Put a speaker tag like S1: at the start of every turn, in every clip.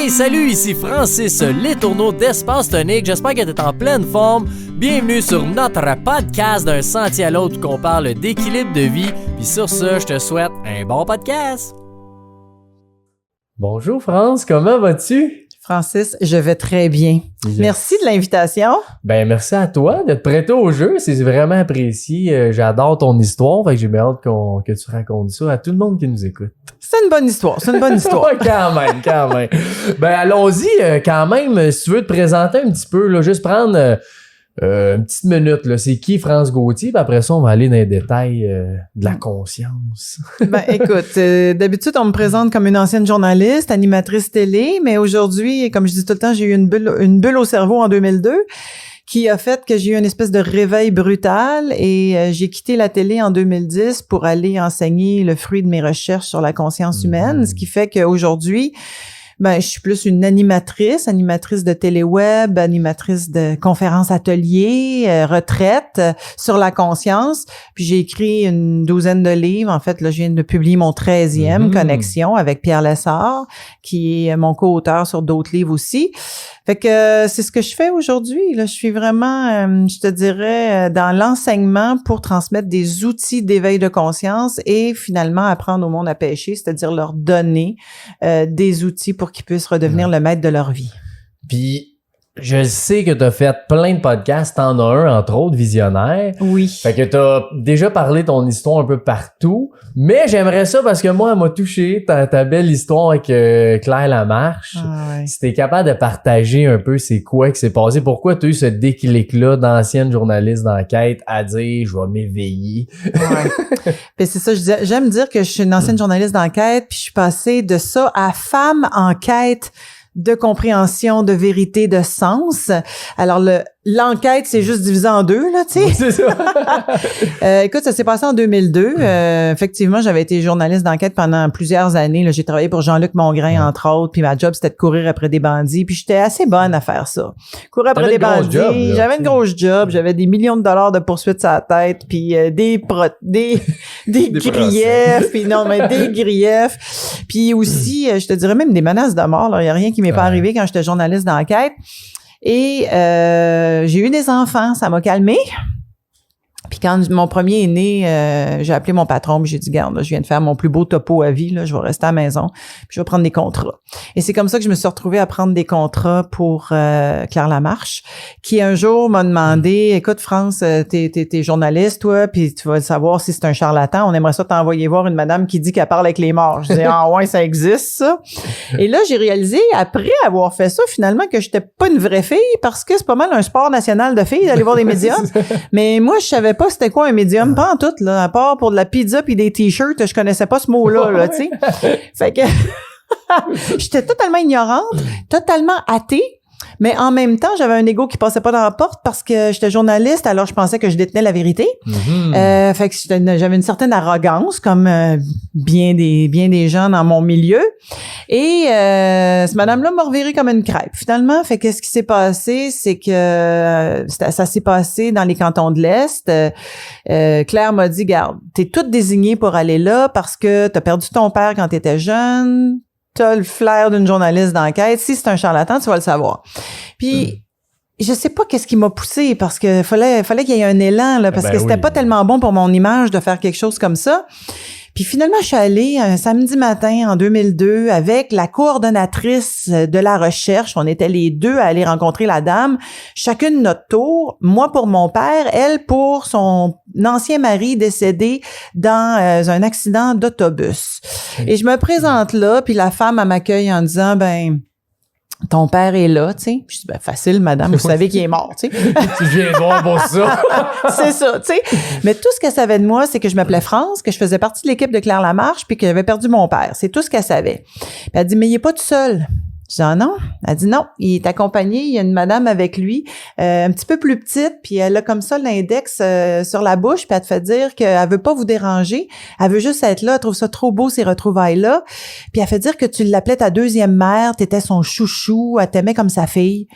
S1: Hey, salut, ici Francis Letourneau d'Espace Tonique. J'espère que tu es en pleine forme. Bienvenue sur notre podcast d'un sentier à l'autre où on parle d'équilibre de vie. Puis sur ce, je te souhaite un bon podcast. Bonjour France, comment vas-tu?
S2: Francis, je vais très bien. Yes. Merci de l'invitation.
S1: Ben merci à toi d'être prêté au jeu, c'est vraiment apprécié. J'adore ton histoire, fait que j'ai bien hâte que tu racontes ça à tout le monde qui nous écoute.
S2: C'est une bonne histoire, c'est une bonne histoire.
S1: Ouais, quand même. Ben allons-y quand même, si tu veux te présenter un petit peu, là, juste prendre une petite minute, là. C'est qui France Gauthier? Puis après ça, on va aller dans les détails de la conscience.
S2: Ben écoute, d'habitude, on me présente comme une ancienne journaliste, animatrice télé, mais aujourd'hui, comme je dis tout le temps, j'ai eu une bulle au cerveau en 2002 qui a fait que j'ai eu une espèce de réveil brutal et j'ai quitté la télé en 2010 pour aller enseigner le fruit de mes recherches sur la conscience humaine, ce qui fait qu'aujourd'hui, ben, je suis plus une animatrice de téléweb, animatrice de conférences ateliers, retraite sur la conscience. Puis j'ai écrit une douzaine de livres. En fait, là, je viens de publier mon 13e Connexion avec Pierre Lessard, qui est mon co-auteur sur d'autres livres aussi. Fait que c'est ce que je fais aujourd'hui. Là, je suis vraiment, je te dirais, dans l'enseignement pour transmettre des outils d'éveil de conscience et finalement apprendre au monde à pêcher, c'est-à-dire leur donner des outils pour qu'ils puissent redevenir le maître de leur vie.
S1: Puis, je sais que tu as fait plein de podcasts, t'en as un, entre autres, Visionnaire.
S2: Oui.
S1: Fait que tu as déjà parlé de ton histoire un peu partout, mais j'aimerais ça parce que moi, elle m'a touché, ta belle histoire avec Claire Lamarche.
S2: Ah ouais.
S1: Si t'es capable de partager un peu c'est quoi qui s'est passé, pourquoi tu as eu ce déclic-là d'ancienne journaliste d'enquête à dire « je vais m'éveiller ».
S2: Ouais. Puis c'est ça, j'aime dire que je suis une ancienne journaliste d'enquête, puis je suis passée de ça à femme en quête de compréhension, de vérité, de sens. Alors, l'enquête, c'est juste divisé en deux, là, tu sais.
S1: Oui, c'est ça.
S2: Écoute, ça s'est passé en 2002. Effectivement, j'avais été journaliste d'enquête pendant plusieurs années. Là, j'ai travaillé pour Jean-Luc Mongrain, entre autres, puis ma job, c'était de courir après des bandits. Puis j'étais assez bonne à faire ça. Courir après des bandits. J'avais une grosse job. J'avais des millions de dollars de poursuites sur la tête, puis des griefs, puis non, mais des griefs. Puis aussi, je te dirais même des menaces de mort. Il n'y a rien qui m'est pas arrivé quand j'étais journaliste d'enquête. Et j'ai eu des enfants, ça m'a calmée. Puis quand mon premier est né, j'ai appelé mon patron, puis j'ai dit, garde, là, je viens de faire mon plus beau topo à vie, là, je vais rester à la maison, puis je vais prendre des contrats. Et c'est comme ça que je me suis retrouvée à prendre des contrats pour Claire Lamarche, qui un jour m'a demandé, écoute France, t'es journaliste, toi, puis tu vas savoir si c'est un charlatan, on aimerait ça t'envoyer voir une madame qui dit qu'elle parle avec les morts. Je dis, ah ouais, ça existe, ça. Et là, j'ai réalisé, après avoir fait ça, finalement, que j'étais pas une vraie fille, parce que c'est pas mal un sport national de filles d'aller voir des médiums. Mais moi, je savais pas c'était quoi un médium, pas en tout, là, à part pour de la pizza puis des t-shirts, je connaissais pas ce mot-là, là, tu sais. Fait que j'étais totalement ignorante, totalement athée. Mais en même temps, j'avais un ego qui passait pas dans la porte parce que j'étais journaliste, alors je pensais que je détenais la vérité. Fait que j'avais une certaine arrogance, comme bien des gens dans mon milieu. Et cette madame-là m'a reviré comme une crêpe. Finalement, fait qu'est-ce qui s'est passé, c'est que ça s'est passé dans les cantons de l'Est. Claire m'a dit, garde, t'es toute désignée pour aller là parce que t'as perdu ton père quand t'étais jeune. T'as le flair d'une journaliste d'enquête. Si c'est un charlatan, tu vas le savoir. Puis, je sais pas qu'est-ce qui m'a poussé parce que fallait qu'il y ait un élan, là, parce que c'était pas tellement bon pour mon image de faire quelque chose comme ça. Puis finalement, je suis allée un samedi matin en 2002 avec la coordonnatrice de la recherche. On était les deux à aller rencontrer la dame, chacune notre tour. Moi pour mon père, elle pour son ancien mari décédé dans un accident d'autobus. Et je me présente là, puis la femme elle m'accueille en disant, ben... ton père est là, tu sais. Je dis, ben, facile, madame, vous savez qu'il est mort, tu sais.
S1: Tu viens voir pour ça.
S2: C'est ça, tu sais. Mais tout ce qu'elle savait de moi, c'est que je m'appelais France, que je faisais partie de l'équipe de Claire Lamarche, puis que j'avais perdu mon père. C'est tout ce qu'elle savait. Puis elle dit, mais il est pas tout seul. Je dis, ah non. Elle dit, non, il est accompagné, il y a une madame avec lui, un petit peu plus petite, puis elle a comme ça l'index sur la bouche, puis elle te fait dire qu'elle veut pas vous déranger, elle veut juste être là, elle trouve ça trop beau ces retrouvailles-là, puis elle fait dire que tu l'appelais ta deuxième mère, t'étais son chouchou, elle t'aimait comme sa fille.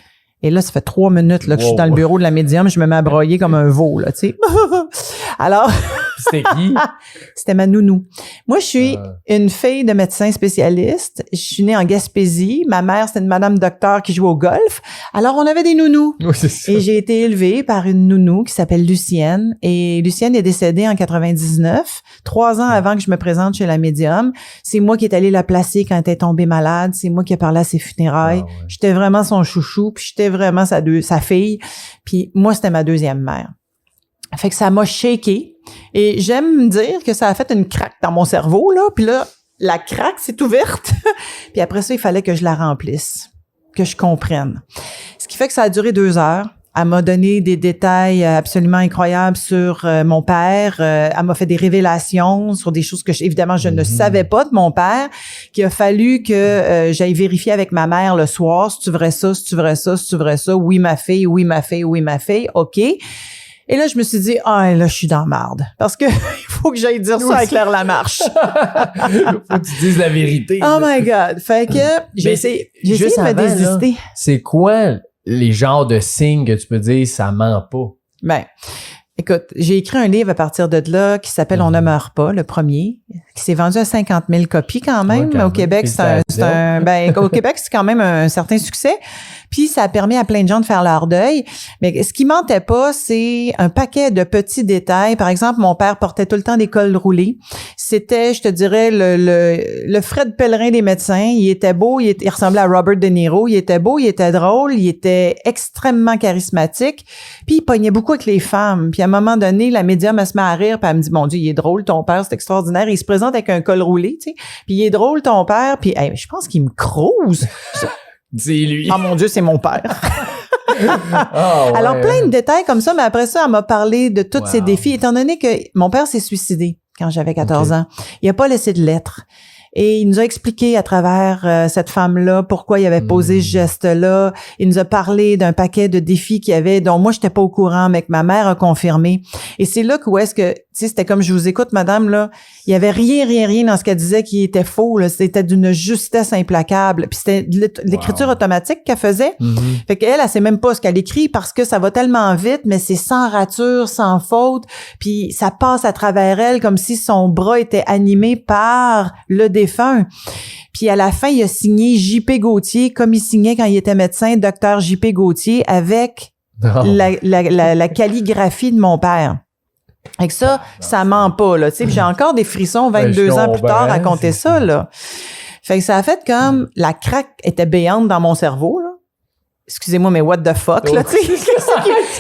S2: Et là, ça fait 3 minutes là, que je suis dans le bureau de la médium, je me mets à broyer comme un veau, là, tu sais. Alors,
S1: C'était qui?
S2: C'était ma nounou. Moi, je suis une fille de médecin spécialiste. Je suis née en Gaspésie. Ma mère, c'était une madame docteur qui jouait au golf. Alors, on avait des nounous.
S1: Oui, c'est ça.
S2: Et j'ai été élevée par une nounou qui s'appelle Lucienne. Et Lucienne est décédée en 99, 3 ans avant que je me présente chez la médium. C'est moi qui est allée la placer quand elle était tombée malade. C'est moi qui ai parlé à ses funérailles.
S1: Ah ouais.
S2: J'étais vraiment son chouchou, puis j'étais vraiment sa fille. Puis moi, c'était ma deuxième mère. Fait que ça m'a shaké. Et j'aime me dire que ça a fait une craque dans mon cerveau, là. Puis là, la craque s'est ouverte. Puis après ça, il fallait que je la remplisse, que je comprenne. Ce qui fait que ça a duré 2 heures. Elle m'a donné des détails absolument incroyables sur mon père. Elle m'a fait des révélations sur des choses que, évidemment, je ne savais pas de mon père, qu'il a fallu que j'aille vérifier avec ma mère le soir, si tu vrai ça, si tu vrai ça, si tu vrai ça. Oui, ma fille, oui, ma fille, oui, ma fille. OK. Et là, je me suis dit, là, je suis dans la marde. Parce que il faut que j'aille dire ça à Claire Lamarche.
S1: Faut que tu dises la vérité.
S2: Oh my God. Fait que j'ai essayé de me désister.
S1: C'est quoi les genres de signes que tu peux dire ça ment pas?
S2: Ben, écoute, j'ai écrit un livre à partir de là qui s'appelle On ne meurt pas, le premier, qui s'est vendu à 50 000 copies quand même.
S1: Ouais,
S2: au Québec, au Québec, c'est quand même un certain succès. Puis ça a permis à plein de gens de faire leur deuil. Mais ce qui mentait pas, c'est un paquet de petits détails. Par exemple, mon père portait tout le temps des cols roulés. C'était, je te dirais, le Fred Pellerin des médecins. Il était beau, il ressemblait à Robert De Niro. Il était beau, il était drôle, il était extrêmement charismatique. Puis il pognait beaucoup avec les femmes. Puis à un moment donné, la médium, elle se met à rire, puis elle me dit, mon Dieu, il est drôle, ton père, c'est extraordinaire. Il se présente avec un col roulé, tu sais. Puis il est drôle, ton père. Puis je pense qu'il me crouse.
S1: Dis-lui.
S2: Oh mon Dieu, c'est mon père.
S1: Oh, ouais.
S2: Alors, plein de détails comme ça, mais après ça, elle m'a parlé de tous ces défis, étant donné que mon père s'est suicidé quand j'avais 14 ans. Il a pas laissé de lettres. Et il nous a expliqué à travers cette femme-là pourquoi il avait posé ce geste-là. Il nous a parlé d'un paquet de défis qu'il y avait, dont moi, j'étais pas au courant, mais que ma mère a confirmé. Et c'est là où est-ce que, tu sais, c'était comme je vous écoute, madame, là, il y avait rien dans ce qu'elle disait qui était faux, là. C'était d'une justesse implacable. Puis c'était l'écriture automatique qu'elle faisait. Fait qu'elle, elle sait même pas ce qu'elle écrit parce que ça va tellement vite, mais c'est sans rature, sans faute. Puis ça passe à travers elle comme si son bras était animé par le défunt. Puis à la fin, il a signé J.P. Gauthier, comme il signait quand il était médecin, docteur J.P. Gauthier, avec la calligraphie de mon père. Avec ça, ça ment pas, là. Tu sais, puis j'ai encore des frissons 22 ans plus tard à raconter ça, là. Fait que ça a fait comme la craque était béante dans mon cerveau, là. Excusez-moi, mais what the fuck, là, tu sais.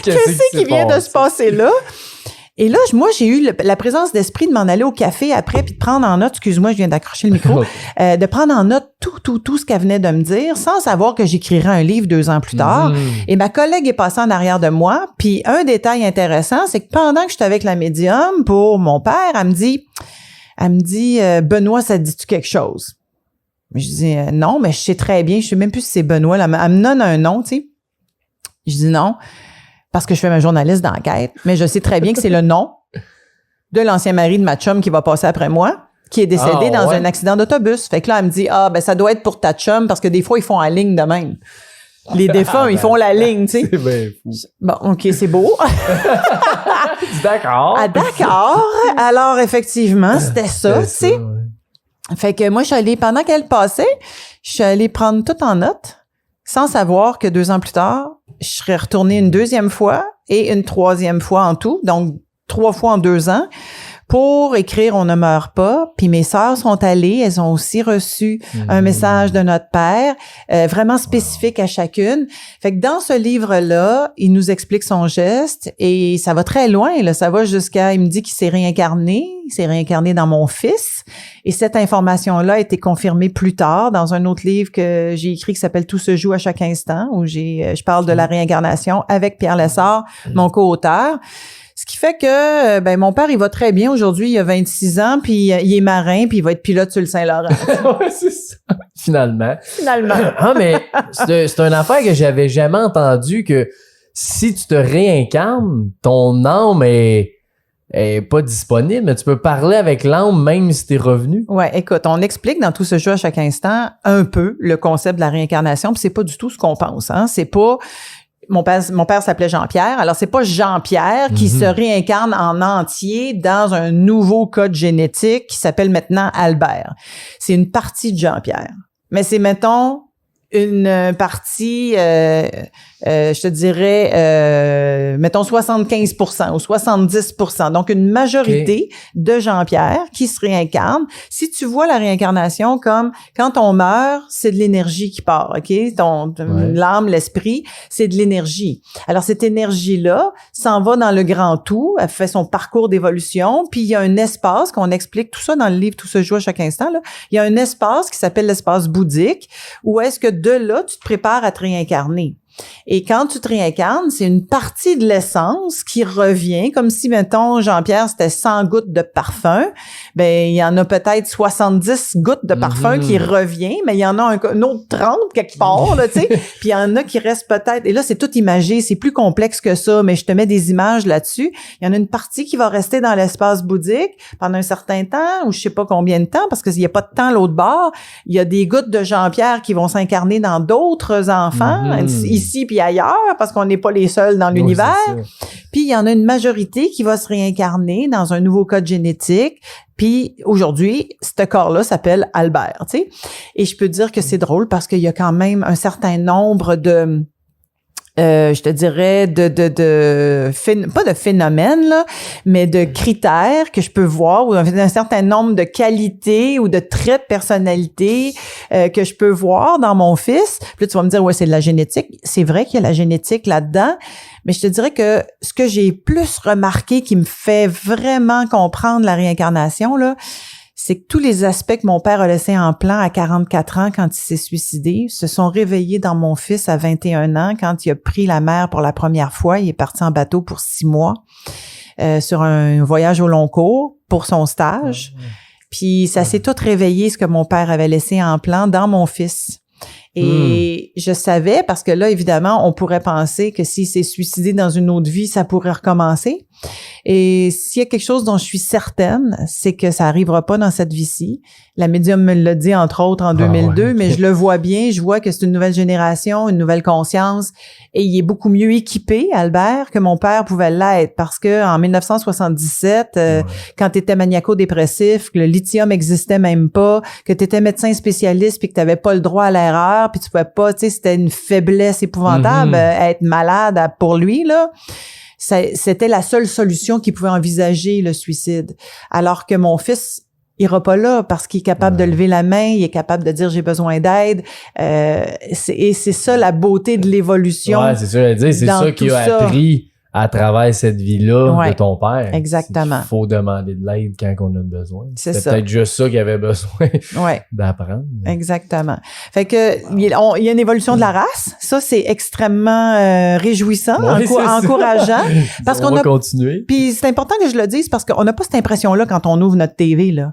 S2: Qu'est-ce qui vient de se passer là? Et là, moi, j'ai eu la présence d'esprit de m'en aller au café après puis de prendre en note, excuse-moi, je viens d'accrocher le micro, de prendre en note tout ce qu'elle venait de me dire sans savoir que j'écrirais un livre 2 ans plus tard. Et ma collègue est passée en arrière de moi. Puis un détail intéressant, c'est que pendant que j'étais avec la médium pour mon père, elle me dit Benoît, ça te dit-tu quelque chose? Je dis non, mais je sais très bien, je sais même plus si c'est Benoît. Elle me donne un nom, tu sais. Je dis non. Parce que je fais ma journaliste d'enquête, mais je sais très bien que c'est le nom de l'ancien mari de ma chum qui va passer après moi, qui est décédé dans un accident d'autobus. Fait que là, elle me dit, ça doit être pour ta chum, parce que des fois, ils font la ligne de même. Les défunts, ils font la ligne, tu sais.
S1: C'est bien fou.
S2: Bon, OK, c'est beau.
S1: D'accord.
S2: Ah, d'accord. Alors, effectivement, c'était ça, tu sais. Ouais. Fait que moi, je suis allée, pendant qu'elle passait, je suis allée prendre tout en note, sans savoir que 2 ans plus tard, je serais retournée une 2e fois et une 3e fois en tout, donc 3 fois en 2 ans, pour écrire « On ne meurt pas ». Puis mes sœurs sont allées, elles ont aussi reçu un message de notre père, vraiment spécifique à chacune. Fait que dans ce livre-là, il nous explique son geste et ça va très loin, là. Ça va jusqu'à, il me dit qu'il s'est réincarné dans mon fils. Et cette information-là a été confirmée plus tard dans un autre livre que j'ai écrit qui s'appelle « Tout se joue à chaque instant » où je parle de la réincarnation avec Pierre Lessard, mon co-auteur. Ce qui fait que mon père, il va très bien aujourd'hui, il a 26 ans, puis il est marin, puis il va être pilote sur le Saint-Laurent.
S1: Ouais, c'est ça. Finalement.
S2: Ah,
S1: mais c'est une affaire que j'avais jamais entendu, que si tu te réincarnes, ton âme est pas disponible, mais tu peux parler avec l'âme même si t'es revenu.
S2: Ouais, écoute, on explique dans Tout ce jeu à chaque instant un peu le concept de la réincarnation, puis c'est pas du tout ce qu'on pense, hein. C'est pas mon père s'appelait Jean-Pierre. Alors, c'est pas Jean-Pierre qui se réincarne en entier dans un nouveau code génétique qui s'appelle maintenant Albert. C'est une partie de Jean-Pierre. Mais c'est, mettons, une partie, je te dirais, mettons 75% ou 70%. Donc, une majorité de Jean-Pierre qui se réincarne. Si tu vois la réincarnation comme quand on meurt, c'est de l'énergie qui part, OK? L'âme, l'esprit, c'est de l'énergie. Alors, cette énergie-là s'en va dans le grand tout, elle fait son parcours d'évolution, puis il y a un espace, qu'on explique tout ça dans le livre, tout se joue à chaque instant, là. Il y a un espace qui s'appelle l'espace bouddhique, où est-ce que de là, tu te prépares à te réincarner. Et quand tu te réincarnes, c'est une partie de l'essence qui revient, comme si, mettons, Jean-Pierre, c'était 100 gouttes de parfum. Ben, il y en a peut-être 70 gouttes de parfum qui revient, mais il y en a un autre 30 quelque part, là, tu sais. Puis il y en a qui restent peut-être, et là, c'est tout imagé, c'est plus complexe que ça, mais je te mets des images là-dessus. Il y en a une partie qui va rester dans l'espace bouddhique pendant un certain temps, ou je sais pas combien de temps, parce qu'il y a pas de temps l'autre bord. Il y a des gouttes de Jean-Pierre qui vont s'incarner dans d'autres enfants, ici puis ailleurs, parce qu'on n'est pas les seuls dans l'univers. Puis il y en a une majorité qui va se réincarner dans un nouveau code génétique. Puis aujourd'hui, ce corps-là s'appelle Albert, tu sais. Et je peux te dire que c'est drôle parce qu'il y a quand même un certain nombre de je te dirais pas de phénomènes là, mais de critères que je peux voir, ou un certain nombre de qualités ou de traits de personnalité que je peux voir dans mon fils. Puis là, tu vas me dire ouais, c'est de la génétique. C'est vrai qu'il y a la génétique là-dedans, mais je te dirais que ce que j'ai plus remarqué qui me fait vraiment comprendre la réincarnation là, c'est que tous les aspects que mon père a laissés en plan à 44 ans quand il s'est suicidé se sont réveillés dans mon fils à 21 ans quand il a pris la mer pour la première fois. Il est parti en bateau pour 6 mois sur un voyage au long cours pour son stage. Puis ça s'est tout réveillé, ce que mon père avait laissé en plan dans mon fils. Et je savais, parce que là, évidemment, on pourrait penser que s'il s'est suicidé dans une autre vie, ça pourrait recommencer. Et s'il y a quelque chose dont je suis certaine, c'est que ça arrivera pas dans cette vie-ci. La médium me l'a dit, entre autres, en 2002, mais je le vois bien. Je vois que c'est une nouvelle génération, une nouvelle conscience. Et il est beaucoup mieux équipé, Albert, que mon père pouvait l'être. Parce que en 1977, quand tu étais maniaco-dépressif, que le lithium existait même pas, que tu étais médecin spécialiste puis que tu n'avais pas le droit à l'erreur, puis tu pouvais pas, tu sais, c'était une faiblesse épouvantable, être malade pour lui, là. C'était la seule solution qu'il pouvait envisager, le suicide. Alors que mon fils ira pas là parce qu'il est capable de lever la main, il est capable de dire j'ai besoin d'aide. Et c'est ça la beauté de l'évolution.
S1: Ouais, c'est ça, je veux dire, c'est ça qu'il a appris à travers cette vie-là de ton père.
S2: Exactement.
S1: Il faut demander de l'aide quand on a besoin.
S2: C'est
S1: ça. Peut-être juste ça qu'il avait besoin d'apprendre.
S2: Exactement. Fait que il y a une évolution de la race. Ça, c'est extrêmement réjouissant, encourageant. Parce qu'on va
S1: continuer.
S2: Puis c'est important que je le dise parce qu'on n'a pas cette impression-là quand on ouvre notre TV, là.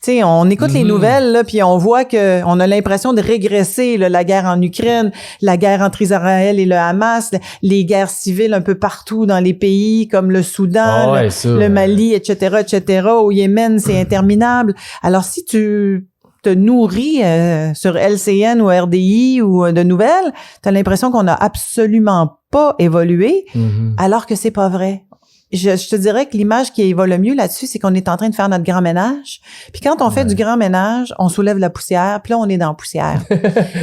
S2: Tu sais, on écoute les nouvelles, là, puis on voit que on a l'impression de régresser, là, la guerre en Ukraine, la guerre entre Israël et le Hamas, les guerres civiles un peu partout dans les pays comme le Soudan, le Mali, etc., au Yémen, c'est interminable. Alors, si tu te nourris sur LCN ou RDI ou de nouvelles, tu as l'impression qu'on n'a absolument pas évolué, alors que c'est pas vrai. Je te dirais que l'image qui va le mieux là-dessus, c'est qu'on est en train de faire notre grand ménage. Puis quand on fait du grand ménage, on soulève la poussière, puis là, on est dans la poussière.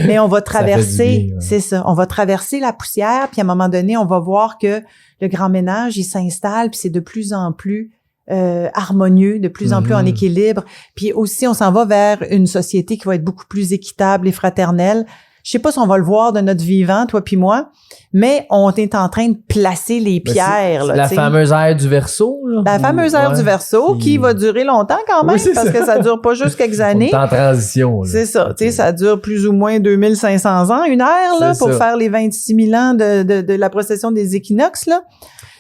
S2: Mais on va traverser, c'est ça, on va traverser la poussière, puis à un moment donné, on va voir que le grand ménage, il s'installe, puis c'est de plus en plus harmonieux, de plus en plus en équilibre. Puis aussi, on s'en va vers une société qui va être beaucoup plus équitable et fraternelle. Je sais pas si on va le voir de notre vivant, toi puis moi, mais on est en train de placer les pierres.
S1: La fameuse ère du Verseau. Là.
S2: La fameuse ère du Verseau qui va durer longtemps quand même, parce que ça dure pas juste quelques années.
S1: On est en transition. Là.
S2: C'est ça. Tu sais, ça dure plus ou moins 2500 ans, une ère, là, pour faire les 26 000 ans de la procession des équinoxes, là.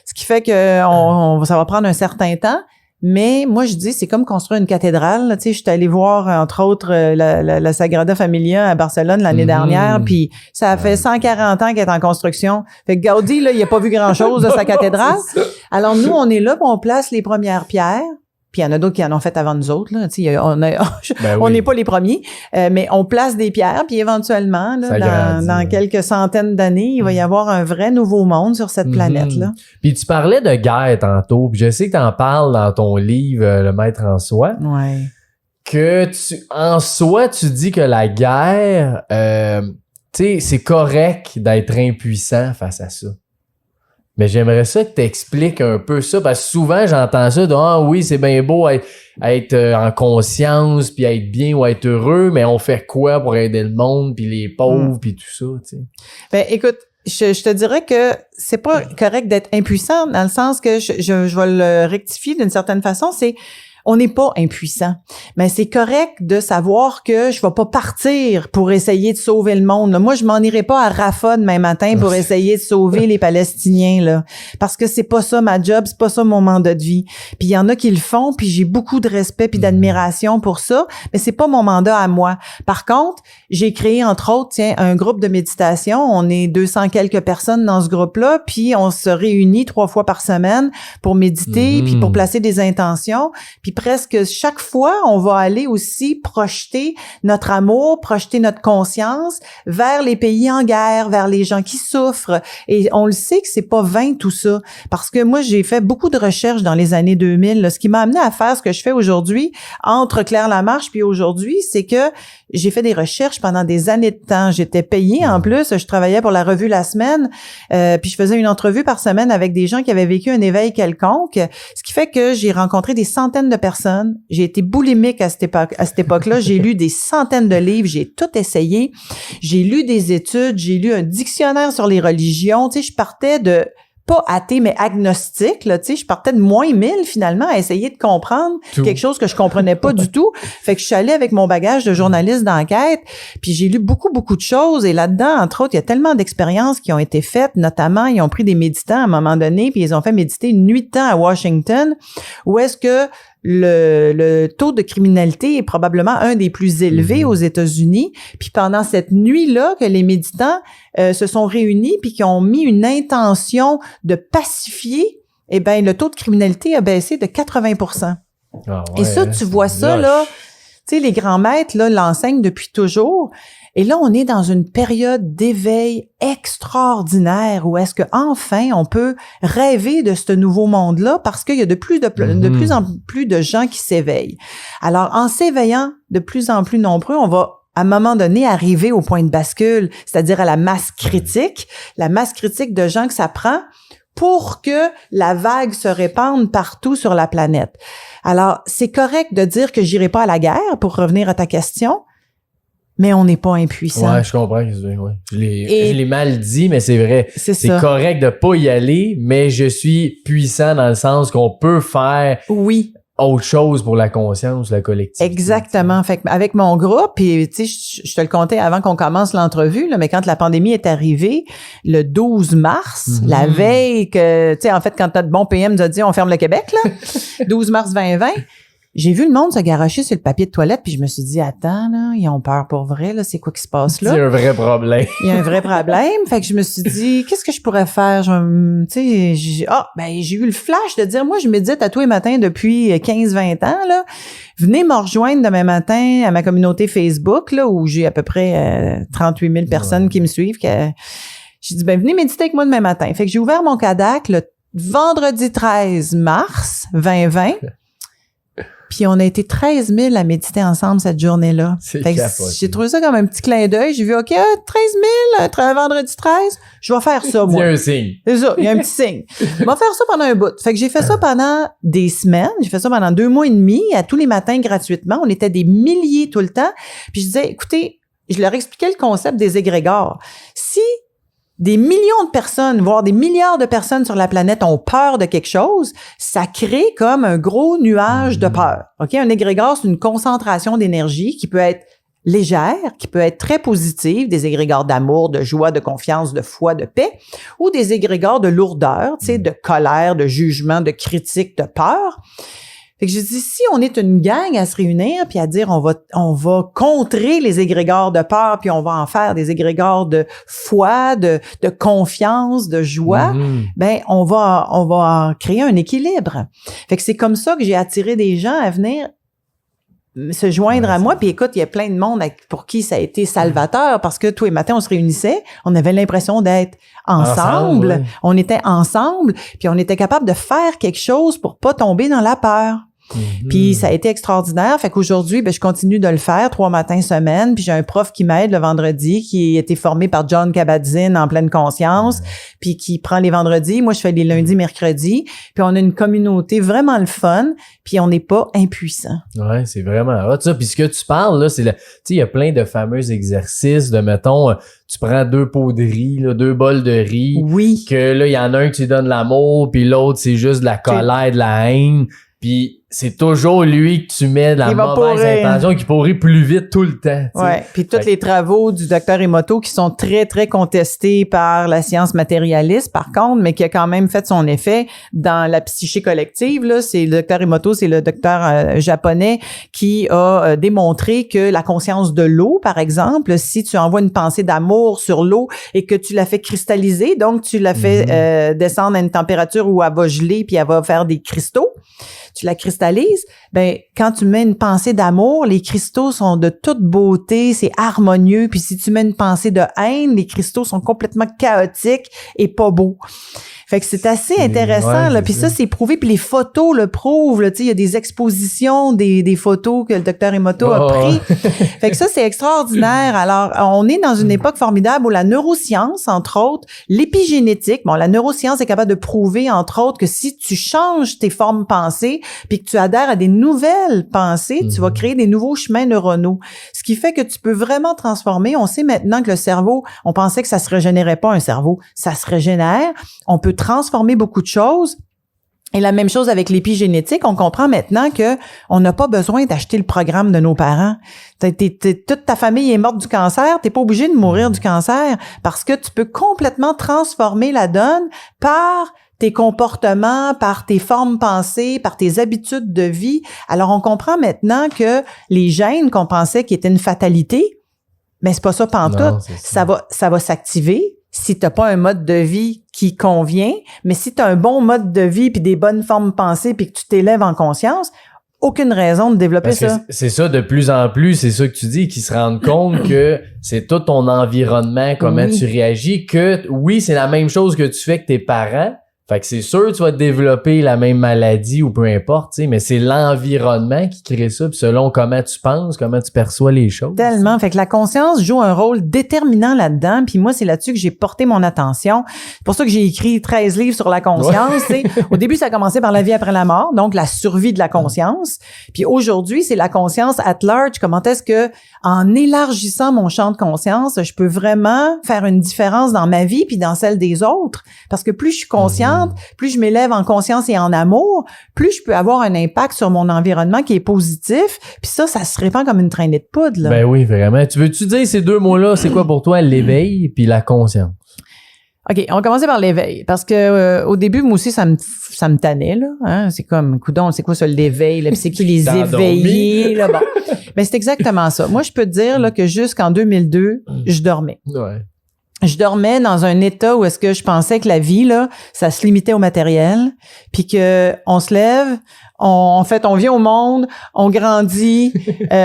S2: Ce qui fait que ça va prendre un certain temps. Mais moi, je dis, c'est comme construire une cathédrale. Tu sais, je suis allée voir, entre autres, la Sagrada Familia à Barcelone l'année dernière, puis ça a fait 140 ans qu'elle est en construction. Fait que Gaudi, là, il a pas vu grand-chose de sa cathédrale. Alors, nous, on est là, puis on place les premières pierres, Puis il y en a d'autres qui en ont fait avant nous autres. Là. On
S1: oui.
S2: n'est pas les premiers, mais on place des pierres, puis éventuellement, là, dans quelques centaines d'années, il va y avoir un vrai nouveau monde sur cette planète-là.
S1: Puis tu parlais de guerre tantôt, puis je sais que tu en parles dans ton livre Le Maître en soi.
S2: Ouais.
S1: Que en soi, tu dis que la guerre, tu sais, c'est correct d'être impuissant face à ça. Mais j'aimerais ça que tu expliques un peu ça, parce que souvent, j'entends ça de « Ah oui, c'est bien beau être en conscience, puis être bien ou être heureux, mais on fait quoi pour aider le monde, puis les pauvres, puis tout ça, tu sais. »
S2: Ben, écoute, je te dirais que c'est pas correct d'être impuissant, dans le sens que je vais le rectifier d'une certaine façon, c'est on n'est pas impuissant. Mais c'est correct de savoir que je vais pas partir pour essayer de sauver le monde. Là. Moi, je m'en irai pas à Rafah demain matin pour essayer de sauver les Palestiniens, là. Parce que c'est pas ça ma job, c'est pas ça mon mandat de vie. Puis il y en a qui le font, puis j'ai beaucoup de respect puis d'admiration pour ça, mais c'est pas mon mandat à moi. Par contre, j'ai créé, entre autres, un groupe de méditation. On est 200 quelques personnes dans ce groupe-là, puis on se réunit 3 fois par semaine pour méditer, puis pour placer des intentions. Puis presque chaque fois, on va aller aussi projeter notre amour, projeter notre conscience vers les pays en guerre, vers les gens qui souffrent. Et on le sait que c'est pas vain tout ça. Parce que moi, j'ai fait beaucoup de recherches dans les années 2000. Là, ce qui m'a amené à faire ce que je fais aujourd'hui, entre Claire Lamarche puis aujourd'hui, c'est que j'ai fait des recherches pendant des années de temps. J'étais payée en plus. Je travaillais pour la revue La Semaine. Puis je faisais une entrevue par semaine avec des gens qui avaient vécu un éveil quelconque. Ce qui fait que j'ai rencontré des centaines de personnes. J'ai été boulimique à cette époque-là. J'ai lu des centaines de livres. J'ai tout essayé. J'ai lu des études. J'ai lu un dictionnaire sur les religions. Tu sais, je partais de pas athée, mais agnostique, là, tu sais, je partais de moins 1000, finalement, à essayer de comprendre quelque chose que je comprenais pas du tout. Fait que je suis allée avec mon bagage de journaliste d'enquête, puis j'ai lu beaucoup de choses, et là-dedans, entre autres, il y a tellement d'expériences qui ont été faites, notamment, ils ont pris des méditants à un moment donné, puis ils ont fait méditer une nuit de temps à Washington, où est-ce que le taux de criminalité est probablement un des plus élevés aux États-Unis. Puis pendant cette nuit-là que les méditants se sont réunis puis qui ont mis une intention de pacifier, eh ben le taux de criminalité a baissé de 80%.
S1: Ah ouais,
S2: et ça, tu vois ça, là, tu sais, les grands maîtres là l'enseignent depuis toujours. Et là, on est dans une période d'éveil extraordinaire où est-ce que enfin on peut rêver de ce nouveau monde-là parce qu'il y a de plus en plus de gens qui s'éveillent. Alors, en s'éveillant de plus en plus nombreux, on va à un moment donné arriver au point de bascule, c'est-à-dire à la masse critique de gens que ça prend pour que la vague se répande partout sur la planète. Alors, c'est correct de dire que j'irai pas à la guerre, pour revenir à ta question, mais on n'est pas impuissant.
S1: Ouais, je comprends. Ouais. Je l'ai mal dit, mais c'est vrai. C'est correct de pas y aller, mais je suis puissant dans le sens qu'on peut faire autre chose pour la conscience, la collectivité.
S2: Exactement. Fait que avec mon groupe, puis tu sais, je te le contais avant qu'on commence l'entrevue, là, mais quand la pandémie est arrivée, le 12 mars, la veille que, tu sais, en fait, quand notre bon PM nous a dit on ferme le Québec, là, 12 mars 2020, j'ai vu le monde se garocher sur le papier de toilette, puis je me suis dit, attends, là, ils ont peur pour vrai, là, c'est quoi qui se passe là?
S1: Il y a un vrai problème.
S2: Il y a un vrai problème. Fait que je me suis dit, qu'est-ce que je pourrais faire? Tu sais, j'ai eu le flash de dire, moi, je médite à tous les matins depuis 15-20 ans, là. Venez me rejoindre demain matin à ma communauté Facebook, là, où j'ai à peu près 38 000 personnes qui me suivent. J'ai dit, venez méditer avec moi demain matin. Fait que j'ai ouvert mon Kodak le vendredi 13 mars 2020. Puis on a été 13 000 à méditer ensemble cette journée-là. J'ai trouvé ça comme un petit clin d'œil. J'ai vu, OK, 13 000, un vendredi 13, je vais faire ça, moi.
S1: Il y a un signe.
S2: C'est ça, il y a un petit signe. Je vais faire ça pendant un bout. Fait que j'ai fait ça pendant des semaines. J'ai fait ça pendant 2 mois et demi, à tous les matins gratuitement. On était des milliers tout le temps. Puis je disais, écoutez, je leur expliquais le concept des égrégores. Si des millions de personnes, voire des milliards de personnes sur la planète ont peur de quelque chose, ça crée comme un gros nuage de peur. OK? Un égrégore, c'est une concentration d'énergie qui peut être légère, qui peut être très positive, des égrégores d'amour, de joie, de confiance, de foi, de paix, ou des égrégores de lourdeur, tu sais, de colère, de jugement, de critique, de peur. Fait que je dis, si on est une gang à se réunir puis à dire on va contrer les égrégores de peur puis on va en faire des égrégores de foi, de confiance, de joie, ben on va créer un équilibre. Fait que c'est comme ça que j'ai attiré des gens à venir se joindre à moi. Puis écoute, il y a plein de monde pour qui ça a été salvateur parce que tous les matins, on se réunissait, on avait l'impression d'être ensemble.
S1: Ouais.
S2: On était ensemble, puis on était capable de faire quelque chose pour pas tomber dans la peur. Puis ça a été extraordinaire. Fait qu'aujourd'hui, ben, je continue de le faire 3 matins semaine. Puis j'ai un prof qui m'aide le vendredi, qui a été formé par John Kabat-Zinn en pleine conscience, puis qui prend les vendredis. Moi, je fais les lundis, mercredis. Puis on a une communauté vraiment le fun, puis on n'est pas impuissant.
S1: Ouais, c'est vraiment hot, ça. Puis ce que tu parles, là, c'est tu sais, il y a plein de fameux exercices de, mettons, tu prends 2 pots de riz, là, 2 bols de riz.
S2: Oui.
S1: Que là, il y en a un que tu donnes l'amour, puis l'autre, c'est juste de la colère, de la haine. Puis c'est toujours lui que tu mets de la mauvaise intention qui pourrit plus vite tout le temps. T'sais.
S2: Ouais. Puis tous les travaux du docteur Emoto qui sont très, très contestés par la science matérialiste, par contre, mais qui a quand même fait son effet dans la psyché collective. Là, c'est le docteur Emoto, c'est le docteur japonais qui a démontré que la conscience de l'eau, par exemple, si tu envoies une pensée d'amour sur l'eau et que tu la fais cristalliser, donc tu la fais descendre à une température où elle va geler puis elle va faire des cristaux, tu la cristallises, ben quand tu mets une pensée d'amour, les cristaux sont de toute beauté, c'est harmonieux, puis si tu mets une pensée de haine, les cristaux sont complètement chaotiques et pas beaux. Fait que c'est assez intéressant, là. Puis ça, c'est prouvé. Puis les photos le prouvent, là. Tu sais, il y a des expositions, des photos que le docteur Emoto a pris. Fait que ça, c'est extraordinaire. Alors, on est dans une époque formidable où la neuroscience, entre autres, l'épigénétique, bon, la neuroscience est capable de prouver, entre autres, que si tu changes tes formes pensées puis que tu adhères à des nouvelles pensées, tu vas créer des nouveaux chemins neuronaux. Ce qui fait que tu peux vraiment transformer. On sait maintenant que le cerveau, on pensait que ça se régénérait pas un cerveau. Ça se régénère. On peut transformer beaucoup de choses. Et la même chose avec l'épigénétique, on comprend maintenant que on n'a pas besoin d'acheter le programme de nos parents. Toute ta famille est morte du cancer, t'es pas obligé de mourir du cancer parce que tu peux complètement transformer la donne par tes comportements, par tes formes pensées, par tes habitudes de vie. Alors, on comprend maintenant que les gènes qu'on pensait qui étaient une fatalité, mais c'est pas ça pantoute. Ça va s'activer si t'as pas un mode de vie qui convient, mais si t'as un bon mode de vie puis des bonnes formes pensées puis que tu t'élèves en conscience, aucune raison de développer ça.
S1: C'est ça, de plus en plus, c'est ça que tu dis, qu'ils se rendent compte que c'est tout ton environnement, comment tu réagis, que oui, c'est la même chose que tu fais que tes parents. Fait que c'est sûr que tu vas développer la même maladie ou peu importe, tu sais, mais c'est l'environnement qui crée ça, puis selon comment tu penses, comment tu perçois les choses.
S2: Tellement. Fait que la conscience joue un rôle déterminant là-dedans, puis moi, c'est là-dessus que j'ai porté mon attention. C'est pour ça que j'ai écrit 13 livres sur la conscience. Au début, ça a commencé par la vie après la mort, donc la survie de la conscience. Puis aujourd'hui, c'est la conscience at large. Comment est-ce que, en élargissant mon champ de conscience, je peux vraiment faire une différence dans ma vie puis dans celle des autres? Parce que plus je suis consciente, plus je m'élève en conscience et en amour, plus je peux avoir un impact sur mon environnement qui est positif. Puis ça se répand comme une traînée de poudre, là.
S1: Ben oui, vraiment. Tu veux-tu dire ces 2 mots-là, c'est quoi pour toi l'éveil puis la conscience?
S2: OK, on va commencer par l'éveil. Parce que au début, moi aussi, ça me tannait, là. Hein? C'est comme, coudonc, c'est quoi ça, l'éveil? Là? Puis c'est qui les éveillés? Là? Bon. Ben, c'est exactement ça. Moi, je peux te dire là, que jusqu'en 2002, je dormais.
S1: Ouais.
S2: Je dormais dans un état où est-ce que je pensais que la vie, là, ça se limitait au matériel, puis que on se lève, en fait, on vient au monde, on grandit,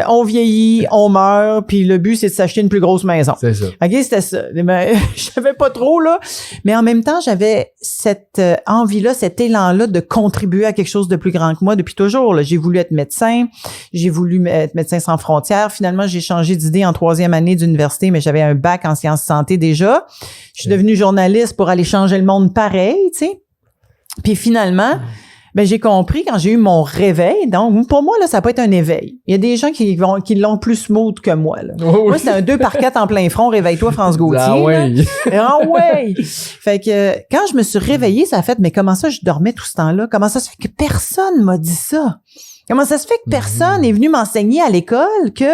S2: on vieillit, on meurt, puis le but, c'est de s'acheter une plus grosse maison.
S1: C'est ça.
S2: OK, c'était ça. Mais, je savais pas trop, là. Mais en même temps, j'avais cette envie-là, cet élan-là de contribuer à quelque chose de plus grand que moi depuis toujours, là. J'ai voulu être médecin, j'ai voulu être médecin sans frontières. Finalement, j'ai changé d'idée en 3e année d'université, mais j'avais un bac en sciences santé déjà. Je suis devenue journaliste pour aller changer le monde pareil, tu sais. Puis finalement, ben j'ai compris quand j'ai eu mon réveil. Donc, pour moi, là, ça peut être un éveil. Il y a des gens qui l'ont plus smooth que moi, là.
S1: Oh oui.
S2: Moi, c'est un 2x4 en plein front. Réveille-toi, France Gauthier.
S1: Ah oui.
S2: Ah ouais! Fait que quand je me suis réveillée, ça a fait, mais comment ça je dormais tout ce temps-là? Comment ça se fait que personne m'a dit ça? Comment ça se fait que personne est venu m'enseigner à l'école que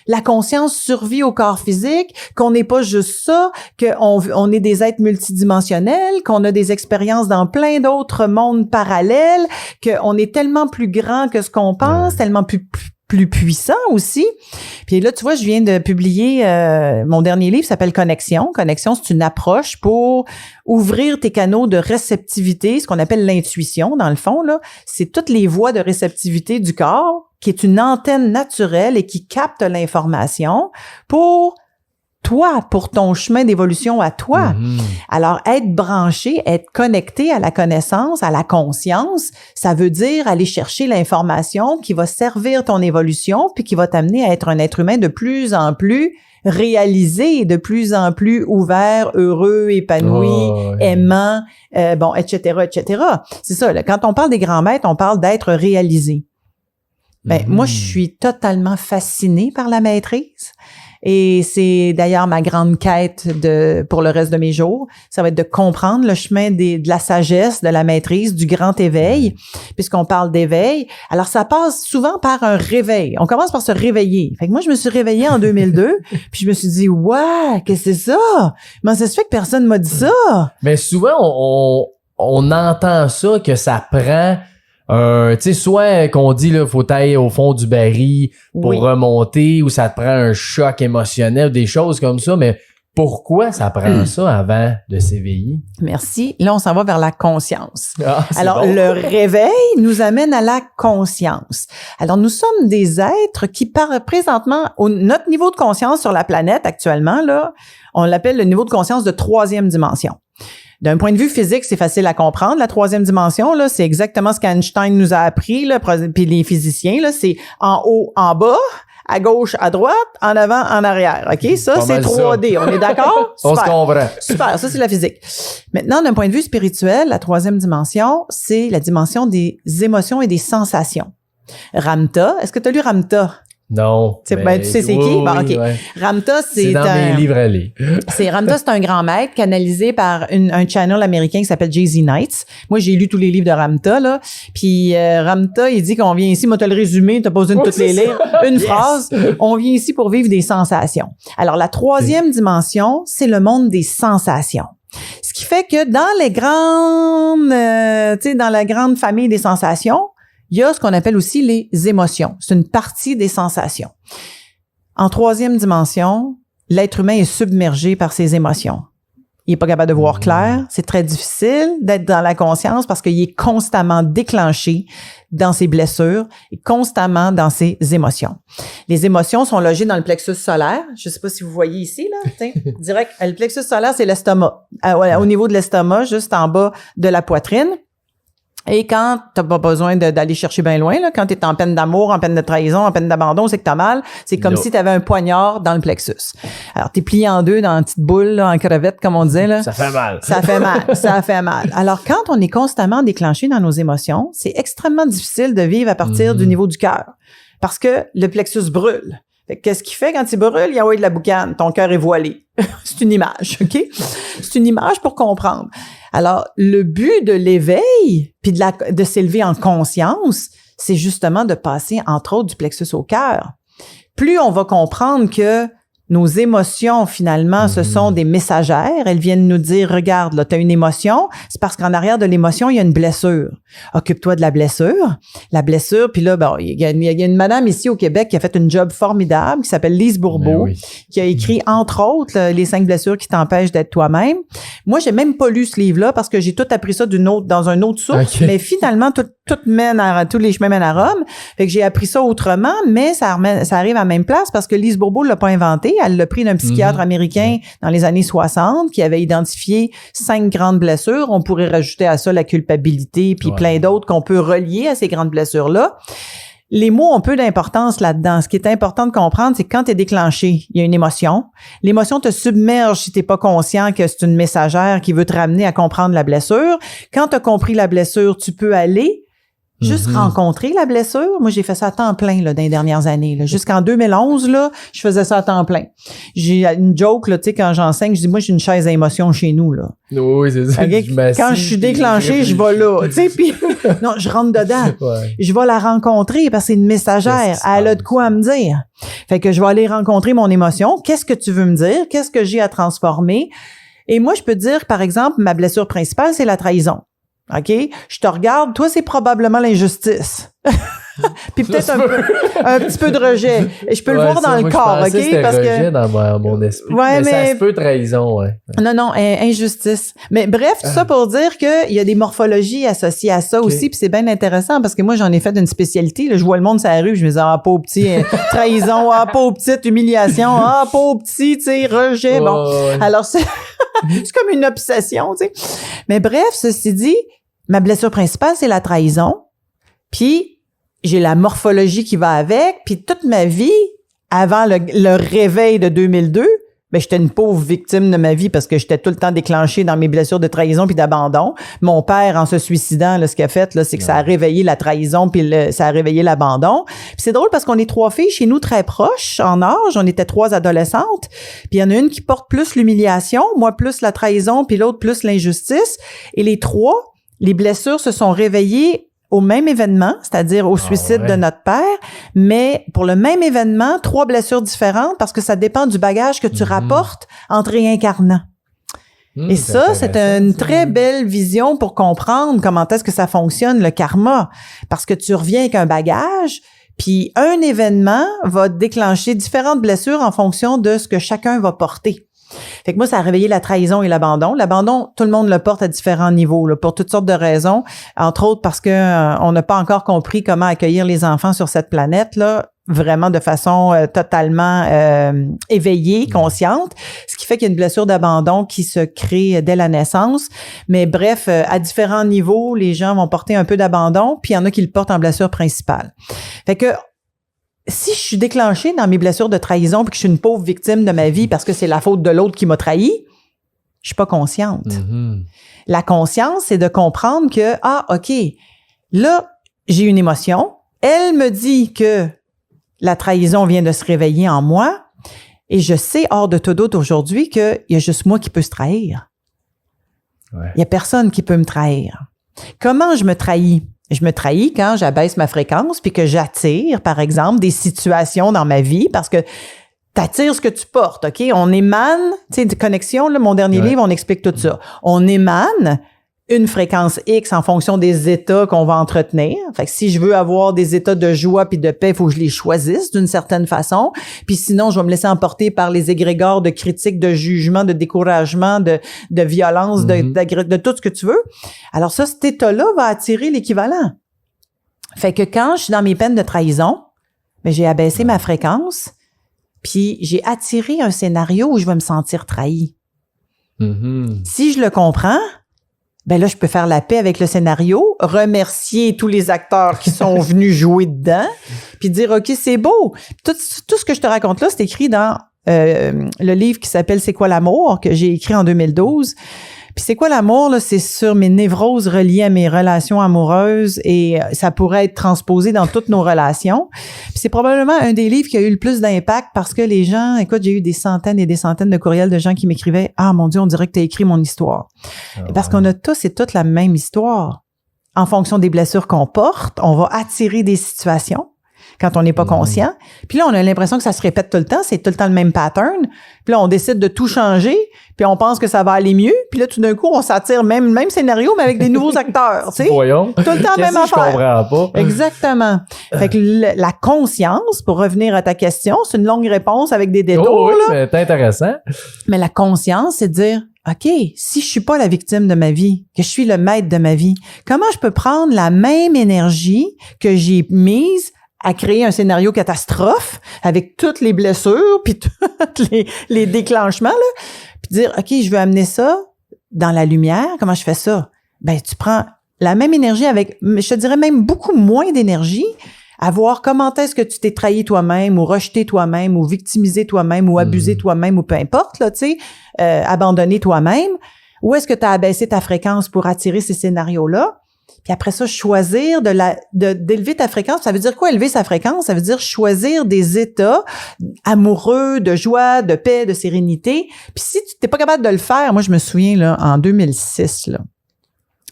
S2: la conscience survit au corps physique, qu'on n'est pas juste ça, qu'on est des êtres multidimensionnels, qu'on a des expériences dans plein d'autres mondes parallèles, qu'on est tellement plus grand que ce qu'on pense, tellement plus puissant aussi. Puis là, tu vois, je viens de publier mon dernier livre, s'appelle Connexion. Connexion, c'est une approche pour ouvrir tes canaux de réceptivité, ce qu'on appelle l'intuition, dans le fond, là. C'est toutes les voies de réceptivité du corps, qui est une antenne naturelle et qui capte l'information pour toi, pour ton chemin d'évolution à toi. Alors, être branché, être connecté à la connaissance, à la conscience, ça veut dire aller chercher l'information qui va servir ton évolution puis qui va t'amener à être un être humain de plus en plus réalisé, de plus en plus ouvert, heureux, épanoui, aimant, etc., etc. C'est ça, là, quand on parle des grands maîtres, on parle d'être réalisé. Moi, je suis totalement fascinée par la maîtrise. Et c'est d'ailleurs ma grande quête pour le reste de mes jours. Ça va être de comprendre le chemin de la sagesse, de la maîtrise, du grand éveil, puisqu'on parle d'éveil. Alors, ça passe souvent par un réveil. On commence par se réveiller. Fait que moi, je me suis réveillée en 2002, puis je me suis dit, ouais, qu'est-ce que c'est ça? Comment ça se fait que personne m'a dit ça?
S1: Mais souvent, on entend ça, que ça prend... tu sais, soit qu'on dit, là, faut aller au fond du baril pour remonter, ou ça te prend un choc émotionnel, des choses comme ça, mais pourquoi ça prend ça avant de s'éveiller?
S2: Merci. Là, on s'en va vers la conscience. Alors,
S1: bon.
S2: le réveil nous amène à la conscience. Alors, nous sommes des êtres qui, présentement, notre niveau de conscience sur la planète actuellement, là, on l'appelle le niveau de conscience de 3e dimension. D'un point de vue physique, c'est facile à comprendre. La 3e dimension, là, c'est exactement ce qu'Einstein nous a appris, là, puis les physiciens, là, c'est en haut, en bas, à gauche, à droite, en avant, en arrière. OK? Ça, c'est 3D. On est d'accord?
S1: On se comprend.
S2: Super. Ça, c'est la physique. Maintenant, d'un point de vue spirituel, la 3e dimension, c'est la dimension des émotions et des sensations. Ramtha. Est-ce que tu as lu Ramtha?
S1: Non.
S2: Tu sais c'est qui? Bon, OK.
S1: Ouais.
S2: Ramtha,
S1: c'est dans mes livres à lire.
S2: Ramtha, c'est un grand maître canalisé par un channel américain qui s'appelle Jay-Z Knights. Moi, j'ai lu tous les livres de Ramtha, là. Puis Ramtha, il dit qu'on vient ici, moi, te le résumé, t'as pas besoin de toutes les lire. Une phrase. On vient ici pour vivre des sensations. Alors, la 3e dimension, c'est le monde des sensations. Ce qui fait que dans les grandes, dans la grande famille des sensations, il y a ce qu'on appelle aussi les émotions. C'est une partie des sensations. En 3e dimension, l'être humain est submergé par ses émotions. Il n'est pas capable de voir clair. C'est très difficile d'être dans la conscience parce qu'il est constamment déclenché dans ses blessures et constamment dans ses émotions. Les émotions sont logées dans le plexus solaire. Je ne sais pas si vous voyez ici, là. Direct, le plexus solaire, c'est l'estomac. Au niveau de l'estomac, juste en bas de la poitrine. Et quand t'as pas besoin d'aller chercher bien loin, là, quand t'es en peine d'amour, en peine de trahison, en peine d'abandon, c'est que t'as mal. C'est comme si t'avais un poignard dans le plexus. Alors, t'es plié en deux dans une petite boule, là, en crevette, comme on disait, là.
S1: Ça fait mal.
S2: Ça fait mal. Ça fait mal. Alors, quand on est constamment déclenché dans nos émotions, c'est extrêmement difficile de vivre à partir du niveau du cœur. Parce que le plexus brûle. Fait que qu'est-ce qu'il fait quand il brûle? Il envoie de la boucane. Ton cœur est voilé. C'est une image, OK? C'est une image pour comprendre. Alors, le but de l'éveil, puis de s'élever en conscience, c'est justement de passer, entre autres, du plexus au cœur. Plus on va comprendre que nos émotions, finalement, ce sont des messagères. Elles viennent nous dire, regarde, là, t'as une émotion. C'est parce qu'en arrière de l'émotion, il y a une blessure. Occupe-toi de la blessure. La blessure, puis là, bon, il y a une madame ici au Québec qui a fait une job formidable, qui s'appelle Lise Bourbeau, qui a écrit, entre autres, les 5 blessures qui t'empêchent d'être toi-même. Moi, j'ai même pas lu ce livre-là parce que j'ai tout appris ça dans un autre source. Okay. Mais finalement, tous les chemins mènent à Rome. Fait que j'ai appris ça autrement, mais ça arrive à la même place parce que Lise Bourbeau l'a pas inventé. Elle l'a pris d'un psychiatre américain dans les années 60 qui avait identifié 5 grandes blessures. On pourrait rajouter à ça la culpabilité puis plein d'autres qu'on peut relier à ces grandes blessures-là. Les mots ont peu d'importance là-dedans. Ce qui est important de comprendre, c'est que quand tu es déclenché, il y a une émotion. L'émotion te submerge si tu n'es pas conscient que c'est une messagère qui veut te ramener à comprendre la blessure. Quand tu as compris la blessure, tu peux aller juste rencontrer la blessure. Moi, j'ai fait ça à temps plein là, dans les dernières années. Là. Jusqu'en 2011, là, je faisais ça à temps plein. J'ai une joke, là, tu sais, quand j'enseigne, je dis, moi, j'ai une chaise à émotion chez nous. Là.
S1: Oui, c'est ça.
S2: Okay? Quand je suis déclenchée, je vais là. Tu sais, puis Non, je rentre dedans.
S1: Ouais.
S2: Je vais la rencontrer parce que c'est une messagère. Elle a de quoi à me dire. Fait que je vais aller rencontrer mon émotion. Qu'est-ce que tu veux me dire? Qu'est-ce que j'ai à transformer? Et moi, je peux te dire, par exemple, ma blessure principale, c'est la trahison. OK? Je te regarde. Toi, c'est probablement l'injustice. Puis peut-être un petit peu de rejet. Et je peux le voir dans le corps, OK?
S1: Parce que dans mon esprit.
S2: Ouais,
S1: mais ça se peut trahison, ouais.
S2: Non, injustice. Mais bref, tout ça pour dire qu'il y a des morphologies associées à ça aussi, puis c'est bien intéressant parce que moi, j'en ai fait une spécialité. Là, je vois le monde sur la rue, je me dis, pauvre petit, trahison, pauvre petite humiliation, pauvre petit, tu sais, rejet. Bon, alors c'est comme une obsession, tu sais. Mais bref, ceci dit, ma blessure principale, c'est la trahison. Puis j'ai la morphologie qui va avec, puis toute ma vie, avant le réveil de 2002, ben j'étais une pauvre victime de ma vie parce que j'étais tout le temps déclenchée dans mes blessures de trahison puis d'abandon. Mon père, en se suicidant, là, ce qu'il a fait, là, c'est que ça a réveillé la trahison puis ça a réveillé l'abandon. Puis c'est drôle parce qu'on est 3 filles chez nous très proches en âge. On était 3 adolescentes. Puis il y en a une qui porte plus l'humiliation, moi plus la trahison, puis l'autre plus l'injustice. Et les 3, les blessures se sont réveillées au même événement, c'est-à-dire au suicide de notre père, mais pour le même événement, 3 blessures différentes parce que ça dépend du bagage que tu rapportes en te réincarnant. Et ça, c'est une très belle vision pour comprendre comment est-ce que ça fonctionne, le karma. Parce que tu reviens avec un bagage, puis un événement va déclencher différentes blessures en fonction de ce que chacun va porter. Fait que moi, ça a réveillé la trahison et l'abandon. L'abandon, tout le monde le porte à différents niveaux, là, pour toutes sortes de raisons. Entre autres parce que on n'a pas encore compris comment accueillir les enfants sur cette planète-là, vraiment de façon totalement éveillée, consciente. Ce qui fait qu'il y a une blessure d'abandon qui se crée dès la naissance. Mais bref, à différents niveaux, les gens vont porter un peu d'abandon, puis il y en a qui le portent en blessure principale. Fait que si je suis déclenchée dans mes blessures de trahison puis que je suis une pauvre victime de ma vie parce que c'est la faute de l'autre qui m'a trahi, je suis pas consciente. La conscience, c'est de comprendre que, OK, là, j'ai une émotion. Elle me dit que la trahison vient de se réveiller en moi et je sais, hors de tout doute aujourd'hui, qu'il y a juste moi qui peux se trahir. Il y a personne qui peut me trahir. Comment je me trahis? Je me trahis quand j'abaisse ma fréquence puis que j'attire, par exemple, des situations dans ma vie parce que t'attires ce que tu portes, OK? On émane, tu sais, de connexion, là, mon dernier livre, on explique tout ça. On émane une fréquence X en fonction des états qu'on va entretenir. Fait que si je veux avoir des états de joie puis de paix, il faut que je les choisisse d'une certaine façon. Puis sinon, je vais me laisser emporter par les égrégores de critique, de jugement, de découragement, de violence, de tout ce que tu veux. Alors ça, cet état-là va attirer l'équivalent. Fait que quand je suis dans mes peines de trahison, ben j'ai abaissé ma fréquence, puis j'ai attiré un scénario où je vais me sentir trahi. Si je le comprends, ben là, je peux faire la paix avec le scénario, remercier tous les acteurs qui sont venus jouer dedans, puis dire, OK, c'est beau. Tout ce que je te raconte là, c'est écrit dans le livre qui s'appelle « C'est quoi l'amour » que j'ai écrit en 2012. Puis c'est quoi l'amour, là? C'est sur mes névroses reliées à mes relations amoureuses et ça pourrait être transposé dans toutes nos relations. Puis c'est probablement un des livres qui a eu le plus d'impact parce que les gens, écoute, j'ai eu des centaines et des centaines de courriels de gens qui m'écrivaient « Ah, mon Dieu, on dirait que tu as écrit mon histoire. » Parce qu'on a tous et toutes la même histoire. En fonction des blessures qu'on porte, on va attirer des situations quand on n'est pas conscient. Puis là, on a l'impression que ça se répète tout le temps. C'est tout le temps le même pattern. Puis là, on décide de tout changer. Puis on pense que ça va aller mieux. Puis là, tout d'un coup, on s'attire même scénario, mais avec des nouveaux acteurs. Tu sais?
S1: Voyons.
S2: Tout le temps même affaire.
S1: Je comprends pas.
S2: Exactement. Fait que la conscience, pour revenir à ta question, c'est une longue réponse avec des détours.
S1: Oui,
S2: là.
S1: mais c'est intéressant.
S2: Mais la conscience, c'est de dire, OK, si je suis pas la victime de ma vie, que je suis le maître de ma vie, comment je peux prendre la même énergie que j'ai mise à créer un scénario catastrophe avec toutes les blessures puis tous les déclenchements, là, puis dire, OK, je veux amener ça dans la lumière. Comment je fais ça? Ben, tu prends la même énergie avec, je te dirais même beaucoup moins d'énergie à voir comment est-ce que tu t'es trahi toi-même ou rejeté toi-même ou victimisé toi-même ou abusé toi-même ou peu importe, là, tu sais, abandonné toi-même. Où est-ce que tu as abaissé ta fréquence pour attirer ces scénarios-là? Puis après ça, choisir d'élever ta fréquence. Ça veut dire quoi, élever sa fréquence? Ça veut dire choisir des états amoureux, de joie, de paix, de sérénité. Puis si tu n'es pas capable de le faire, moi, je me souviens, là, en 2006, là,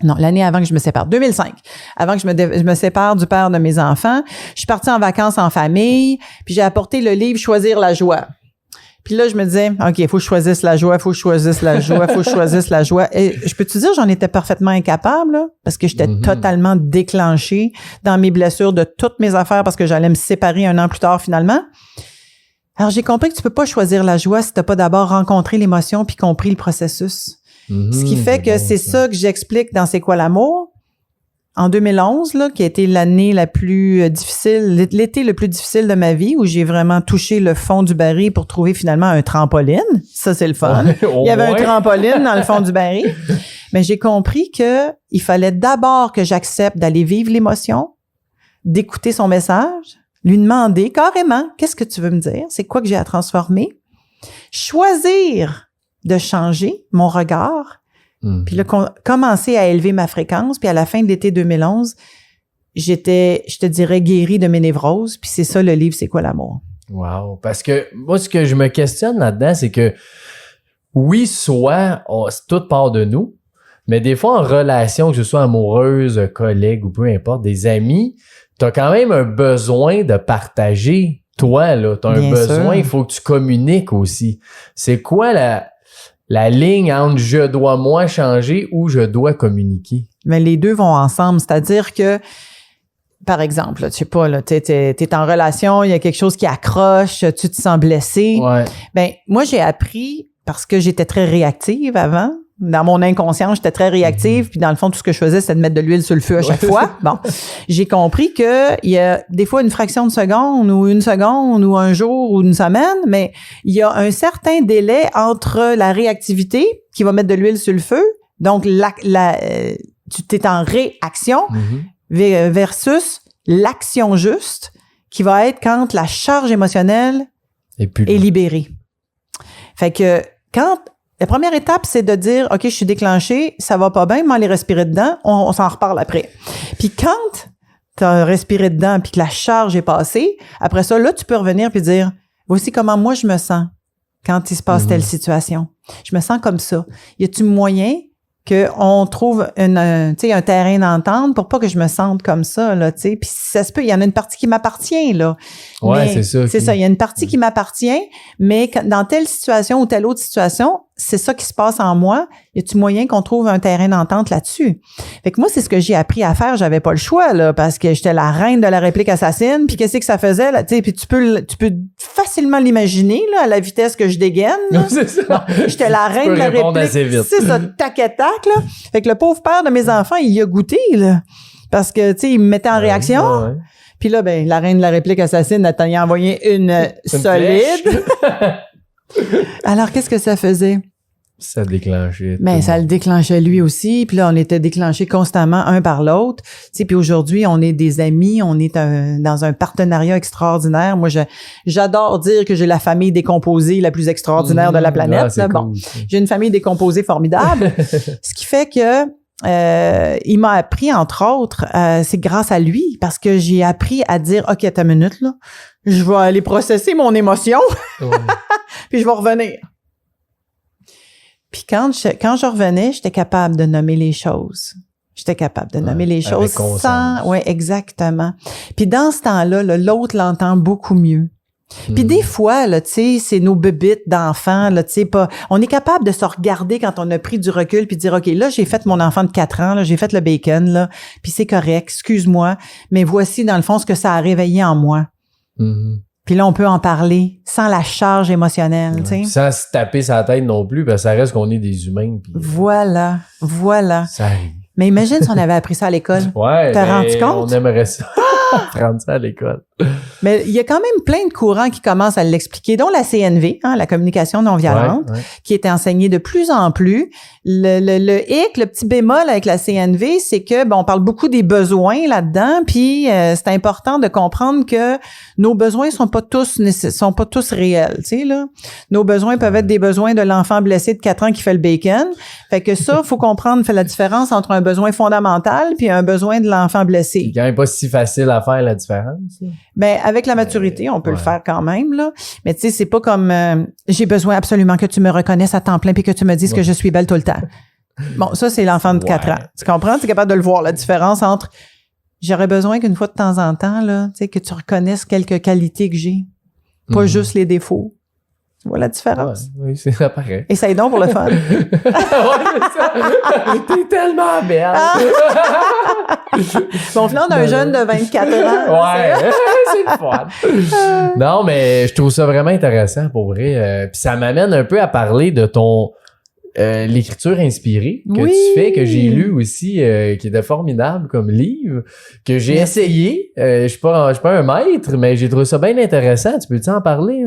S2: Non, l'année avant que je me sépare, 2005. Avant que je me sépare du père de mes enfants, je suis partie en vacances en famille, puis j'ai apporté le livre Choisir la joie. Puis là, je me disais, OK, il faut que je choisisse la joie, il faut que je choisisse la joie, il faut que je choisisse la joie. Et je peux te dire, j'en étais parfaitement incapable, là, parce que j'étais totalement déclenchée dans mes blessures de toutes mes affaires parce que j'allais me séparer 1 an plus tard finalement. Alors, j'ai compris que tu peux pas choisir la joie si t'as pas d'abord rencontré l'émotion puis compris le processus. Ce qui fait que c'est ça que j'explique dans C'est quoi l'amour? En 2011, là, qui a été l'année la plus difficile, l'été le plus difficile de ma vie, où j'ai vraiment touché le fond du baril pour trouver finalement un trampoline. Ça, c'est le fun.
S1: Ouais,
S2: il y avait un trampoline dans le fond du baril. Mais j'ai compris que il fallait d'abord que j'accepte d'aller vivre l'émotion, d'écouter son message, lui demander carrément, qu'est-ce que tu veux me dire? C'est quoi que j'ai à transformer? Choisir de changer mon regard. Puis là, commencer à élever ma fréquence. Puis à la fin de l'été 2011, j'étais, je te dirais, guérie de mes névroses. Puis c'est ça le livre, C'est quoi l'amour?
S1: Wow. Parce que moi, ce que je me questionne là-dedans, c'est que oui, soit tout part de nous, mais des fois en relation, que ce soit amoureuse, collègue ou peu importe, des amis, t'as quand même un besoin de partager. Toi, là, t'as un besoin, il faut que tu communiques aussi. C'est quoi la ligne entre je dois moi changer ou je dois communiquer?
S2: Mais les deux vont ensemble. C'est-à-dire que, par exemple, là, tu sais pas, là, t'es en relation, il y a quelque chose qui accroche, tu te sens blessé.
S1: Ouais.
S2: Ben, moi, j'ai appris, parce que j'étais très réactive avant. Dans mon inconscient, j'étais très réactive, puis dans le fond, tout ce que je faisais, c'était de mettre de l'huile sur le feu à chaque fois. Bon, j'ai compris que il y a des fois une fraction de seconde ou 1 seconde ou un jour ou une semaine, mais il y a un certain délai entre la réactivité qui va mettre de l'huile sur le feu, donc tu t'es en réaction versus l'action juste qui va être quand la charge émotionnelle est libérée. Fait que quand la première étape, c'est de dire, OK, je suis déclenchée, ça va pas bien, mais aller respirer dedans, on s'en reparle après. Puis quand tu as respiré dedans puis que la charge est passée, après ça, là, tu peux revenir puis dire, voici comment moi je me sens quand il se passe telle situation. Je me sens comme ça. Y a-tu moyen qu'on trouve un terrain d'entente pour pas que je me sente comme ça, là, tu sais. Puis si ça se peut, il y en a une partie qui m'appartient, là.
S1: Ouais,
S2: mais
S1: c'est ça.
S2: C'est ça, il y a une partie qui m'appartient, mais dans telle situation ou telle autre situation, c'est ça qui se passe en moi. Y a-tu moyen qu'on trouve un terrain d'entente là-dessus? Fait que moi, c'est ce que j'ai appris à faire. J'avais pas le choix, là, parce que j'étais la reine de la réplique assassine. Puis qu'est-ce que ça faisait, là? Tu sais, puis tu peux facilement l'imaginer, là, à la vitesse que je dégaine, là.
S1: C'est ça.
S2: Bon, j'étais la reine de la réplique.
S1: Assez vite.
S2: C'est ça, tac et tac, là. Fait que le pauvre père de mes enfants, il y a goûté, là. Parce que, tu sais, il me mettait en réaction.
S1: Ouais.
S2: Puis là, ben, la reine de la réplique assassine, elle t'en a envoyé une solide. Alors, qu'est-ce que ça faisait?
S1: Ça déclenchait.
S2: Mais ça le déclenchait lui aussi. Puis là, on était déclenchés constamment un par l'autre. Tu sais, puis aujourd'hui, on est des amis, on est dans un partenariat extraordinaire. Moi, j'adore dire que j'ai la famille décomposée la plus extraordinaire de la planète. Là. Bon, cool. J'ai une famille décomposée formidable. Ce qui fait que il m'a appris, entre autres, c'est grâce à lui, parce que j'ai appris à dire, OK, attends une minute, là, je vais aller processer mon émotion, puis je vais revenir. Puis quand je revenais, j'étais capable de nommer les choses. J'étais capable de nommer les choses sans... Oui, exactement. Puis dans ce temps-là, là, l'autre l'entend beaucoup mieux. Puis des fois, là, tu sais, c'est nos bébites d'enfants, là, tu sais, pas... On est capable de se regarder quand on a pris du recul puis de dire, OK, là, j'ai fait mon enfant de 4 ans, là, j'ai fait le bacon, là, puis c'est correct, excuse-moi, mais voici, dans le fond, ce que ça a réveillé en moi. Puis là, on peut en parler sans la charge émotionnelle, tu sais.
S1: Sans se taper sa tête non plus, parce que ça reste qu'on est des humains. Puis,
S2: voilà.
S1: Ça arrive.
S2: Mais imagine si on avait appris ça à l'école.
S1: Ouais.
S2: T'as rendu compte?
S1: On aimerait ça. Prendre ça à l'école.
S2: Mais il y a quand même plein de courants qui commencent à l'expliquer, dont la CNV, hein, la communication non violente, qui est enseignée de plus en plus. Le hic, le petit bémol avec la CNV, c'est que on parle beaucoup des besoins là-dedans, puis c'est important de comprendre que nos besoins sont pas tous réels, tu sais là. Nos besoins peuvent être des besoins de l'enfant blessé de 4 ans qui fait le bacon. Fait que ça, faut comprendre fait la différence entre un besoin fondamental puis un besoin de l'enfant blessé.
S1: C'est quand même pas si facile à faire la différence.
S2: Ben avec la maturité, on peut le faire quand même là. Mais tu sais, c'est pas comme j'ai besoin absolument que tu me reconnaisses à temps plein puis que tu me dises que je suis belle tout le temps. Bon, ça, c'est l'enfant de 4 ans. Tu comprends? Tu es capable de le voir, la différence entre j'aurais besoin qu'une fois de temps en temps, là, tu sais, que tu reconnaisses quelques qualités que j'ai, pas juste les défauts. Tu vois la différence?
S1: Oui, c'est ça pareil.
S2: Essaye donc pour le fun.
S1: Ouais, c'est ça. T'es tellement belle.
S2: Bon, là, on a un jeune de 24 ans.
S1: Ouais, c'est le fun. Non, mais je trouve ça vraiment intéressant pour vrai. Puis ça m'amène un peu à parler de ton l'écriture inspirée que tu fais, que j'ai lu aussi, qui était formidable comme livre, que j'ai essayé. Je suis pas un maître, mais j'ai trouvé ça bien intéressant. Tu peux-tu en parler?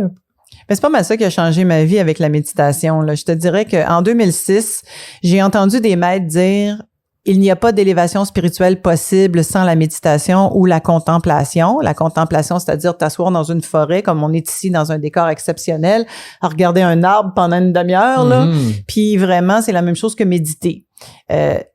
S2: Mais c'est pas mal ça qui a changé ma vie avec la méditation, là. Je te dirais qu'en 2006, j'ai entendu des maîtres dire il n'y a pas d'élévation spirituelle possible sans la méditation ou la contemplation. La contemplation, c'est-à-dire t'asseoir dans une forêt, comme on est ici dans un décor exceptionnel, à regarder un arbre pendant une demi-heure, là. Puis vraiment, c'est la même chose que méditer.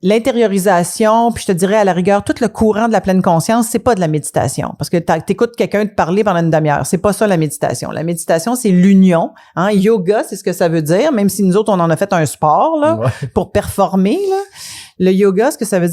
S2: L'intériorisation, puis je te dirais à la rigueur, tout le courant de la pleine conscience, c'est pas de la méditation. Parce que t'écoutes quelqu'un te parler pendant une demi-heure. C'est pas ça la méditation. La méditation, c'est l'union. Hein? Yoga, c'est ce que ça veut dire, même si nous autres, on en a fait un sport, là, pour performer, là. Le yoga, ce que ça veut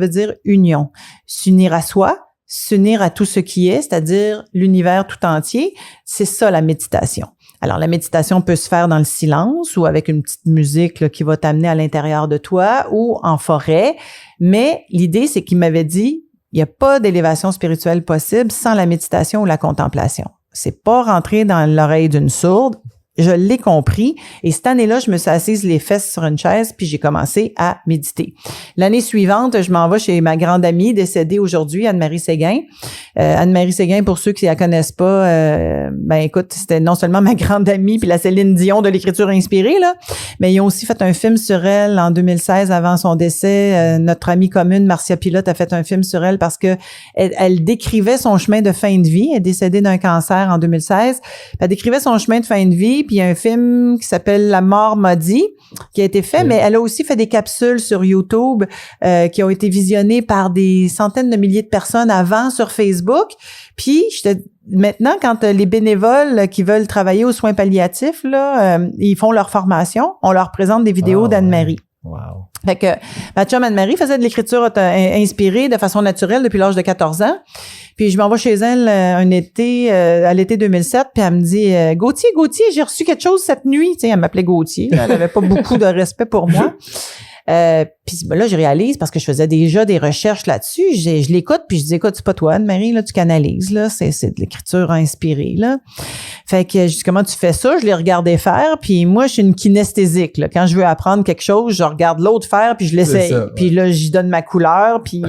S2: dire union. S'unir à soi, s'unir à tout ce qui est, c'est-à-dire l'univers tout entier. C'est ça, la méditation. Alors, la méditation peut se faire dans le silence ou avec une petite musique là, qui va t'amener à l'intérieur de toi ou en forêt. Mais l'idée, c'est qu'il m'avait dit, il n'y a pas d'élévation spirituelle possible sans la méditation ou la contemplation. C'est pas rentrer dans l'oreille d'une sourde. Je l'ai compris. Et cette année-là, je me suis assise les fesses sur une chaise puis j'ai commencé à méditer. L'année suivante, je m'en vais chez ma grande amie décédée aujourd'hui, Anne-Marie Séguin. Anne-Marie Séguin, pour ceux qui la connaissent pas, ben écoute, c'était non seulement ma grande amie puis la Céline Dion de l'écriture inspirée, là, mais ils ont aussi fait un film sur elle en 2016 avant son décès. Notre amie commune, Marcia Pilote, a fait un film sur elle parce que elle décrivait son chemin de fin de vie. Elle est décédée d'un cancer en 2016. Elle décrivait son chemin de fin de vie. Puis il y a un film qui s'appelle La mort m'a dit, qui a été fait, mais elle a aussi fait des capsules sur YouTube qui ont été visionnées par des centaines de milliers de personnes avant sur Facebook. Puis maintenant, quand les bénévoles qui veulent travailler aux soins palliatifs, là, ils font leur formation, on leur présente des vidéos d'Anne-Marie.
S1: Wow.
S2: Fait que ma chum Anne-Marie faisait de l'écriture inspirée de façon naturelle depuis l'âge de 14 ans. Puis je m'en vais chez elle un été, à l'été 2007, puis elle me dit « Gauthier, j'ai reçu quelque chose cette nuit. » Tu sais, elle m'appelait Gauthier, là, elle avait pas beaucoup de respect pour moi. Puis là, je réalise, parce que je faisais déjà des recherches là-dessus, je l'écoute, puis je dis « Écoute, c'est pas toi, Anne-Marie, là, tu canalises, là, c'est de l'écriture inspirée, là. » Fait que je dis « Comment tu fais ça? » Je l'ai regardé faire, puis moi, je suis une kinesthésique, là. Quand je veux apprendre quelque chose, je regarde l'autre faire, puis je l'essaye. Puis là, j'y donne ma couleur, puis